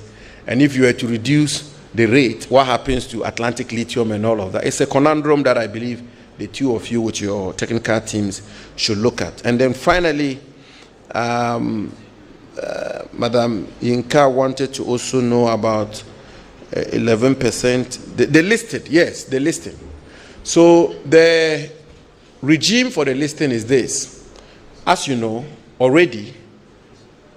And if you were to reduce the rate, what happens to Atlantic Lithium and all of that? It's a conundrum that I believe the two of you with your technical teams should look at. And then finally, Madam Yinka wanted to also know about 11%. They listed, yes, they listed. So the regime for the listing is this. As you know, already,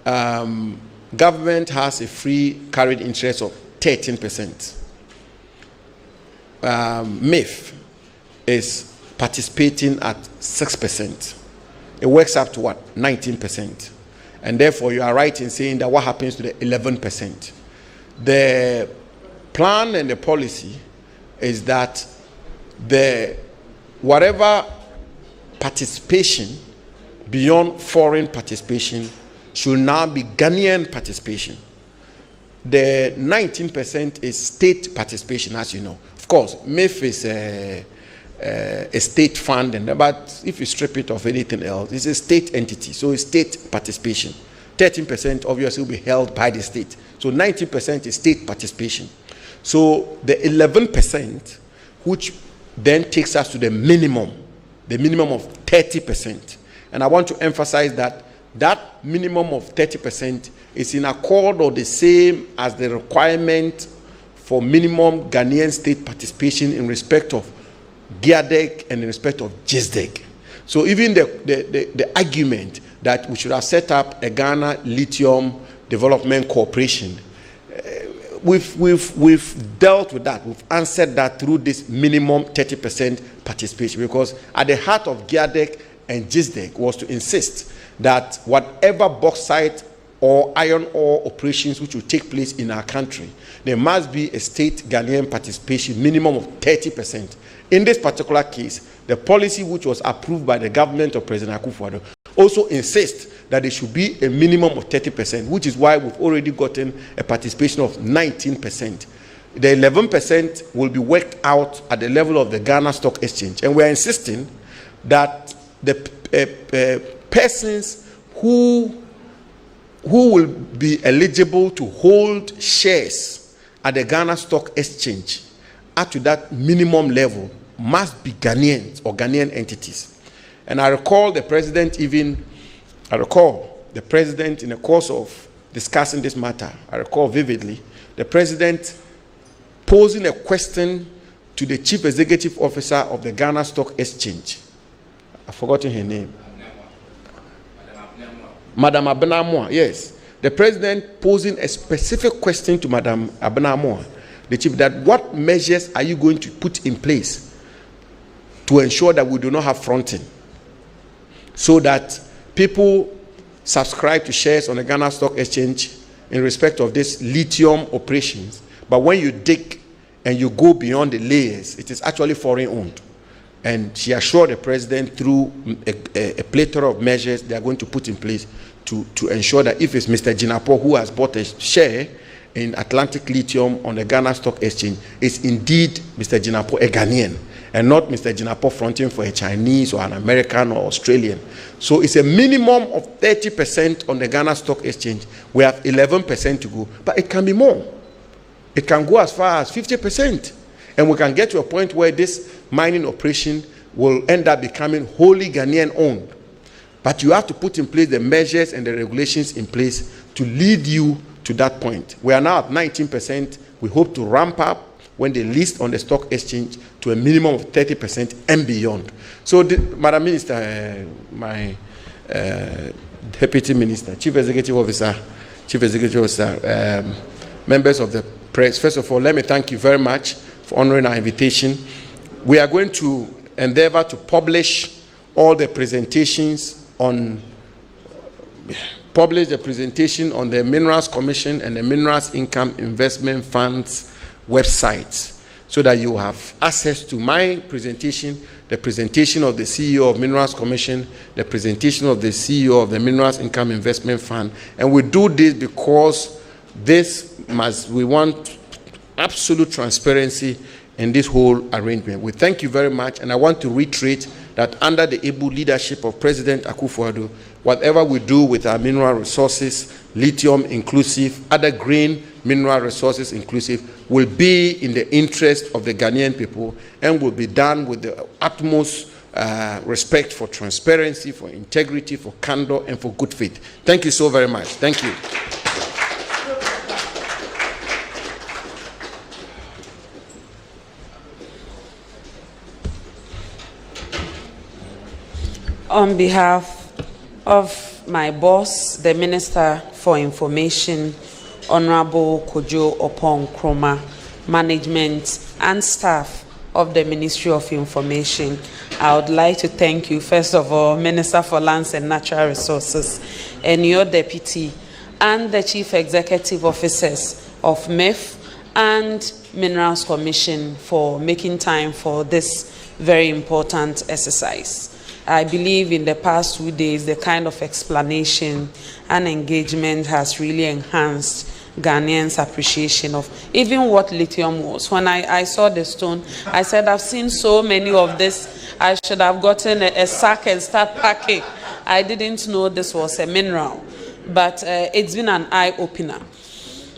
government has a free carried interest of 13%. MIF is participating at 6%. It works up to what? 19%. And therefore, you are right in saying that what happens to the 11%? The plan and the policy is that whatever participation beyond foreign participation should now be Ghanaian participation. The 19% is state participation, as you know. Of course, MIF is a state fund, but if you strip it of anything else, it's a state entity, so it's state participation. 13% obviously will be held by the state. So 19% is state participation. So the 11%, which then takes us to the minimum of 30%. And I want to emphasize that that minimum of 30% is in accord or the same as the requirement for minimum Ghanaian state participation in respect of GIADEC and in respect of GISDEC. So even the argument that we should have set up a Ghana Lithium Development Corporation, we've dealt with that. We've answered that through this minimum 30% participation, because at the heart of GIADEC and GISDEC was to insist that whatever bauxite or iron ore operations which will take place in our country, there must be a state Ghanaian participation minimum of 30%. In this particular case, the policy which was approved by the government of President Akufo-Addo also insists that there should be a minimum of 30%, which is why we've already gotten a participation of 19%. The 11% will be worked out at the level of the Ghana Stock Exchange. And we're insisting that the persons who will be eligible to hold shares at the Ghana Stock Exchange up to that minimum level must be Ghanaians or Ghanaian entities. And I recall the president in the course of discussing this matter, I recall vividly, the president posing a question to the chief executive officer of the Ghana Stock Exchange. I've forgotten her name. Madam Abenamwa, yes. The president posing a specific question to Madam Abenamwa, the chief, that what measures are you going to put in place to ensure that we do not have fronting, so that people subscribe to shares on the Ghana Stock Exchange in respect of this lithium operations, but when you dig and you go beyond the layers, it is actually foreign owned. And she assured the president through a plethora of measures they are going to put in place to ensure that if it's Mr. Jinapo who has bought a share in Atlantic Lithium on the Ghana Stock Exchange, it's indeed Mr. Jinapo, a Ghanaian, and not Mr. Jinapo fronting for a Chinese or an American or Australian. So it's a minimum of 30% on the Ghana Stock Exchange. We have 11% to go, but it can be more. It can go as far as 50%. And we can get to a point where this mining operation will end up becoming wholly Ghanaian owned. But you have to put in place the measures and the regulations in place to lead you to that point. We are now at 19%. We hope to ramp up when they list on the stock exchange to a minimum of 30% and beyond. So, Madam Minister, my Deputy Minister, Chief Executive Officer, members of the press, first of all, let me thank you very much for honoring our invitation. We are going to endeavor to publish all the presentations on the Minerals Commission and the Minerals Income Investment Fund's websites, so that you have access to my presentation, the presentation of the CEO of Minerals Commission, the presentation of the CEO of the Minerals Income Investment Fund. And we do this because we want absolute transparency in this whole arrangement. We thank you very much, and I want to reiterate that under the able leadership of President Akufo-Addo, whatever we do with our mineral resources, lithium inclusive, other green mineral resources inclusive, will be in the interest of the Ghanaian people and will be done with the utmost respect, for transparency, for integrity, for candor, and for good faith. Thank you so very much. Thank you. On behalf of my boss, the Minister for Information, Honorable Kojo Opon Kroma, management and staff of the Ministry of Information, I would like to thank you, first of all, Minister for Lands and Natural Resources, and your deputy, and the Chief Executive Officers of MIF and Minerals Commission for making time for this very important exercise. I believe in the past 2 days, the kind of explanation and engagement has really enhanced Ghanaians' appreciation of even what lithium was. When I saw the stone, I said, I've seen so many of this. I should have gotten a sack and start packing. I didn't know this was a mineral, but it's been an eye-opener.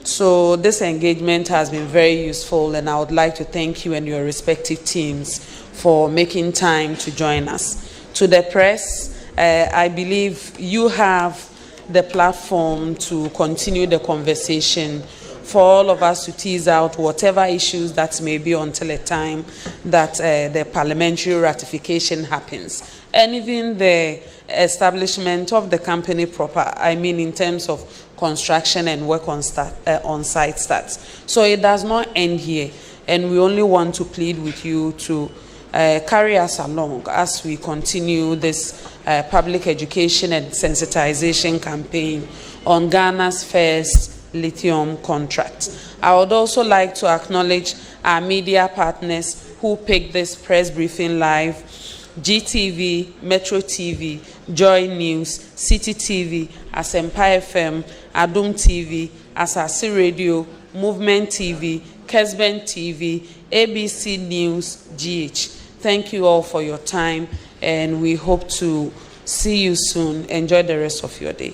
So this engagement has been very useful, and I would like to thank you and your respective teams for making time to join us. To the press, I believe you have the platform to continue the conversation, for all of us to tease out whatever issues that may be until a time that the parliamentary ratification happens. And even the establishment of the company proper, I mean in terms of construction and work on site starts. So it does not end here, and we only want to plead with you to carry us along as we continue this public education and sensitization campaign on Ghana's first lithium contract. I would also like to acknowledge our media partners who picked this press briefing live: GTV, Metro TV, Joy News, City TV, Asempa FM, Adum TV, Asasi Radio, Movement TV, Kesben TV, ABC News, GH. Thank you all for your time, and we hope to see you soon. Enjoy the rest of your day.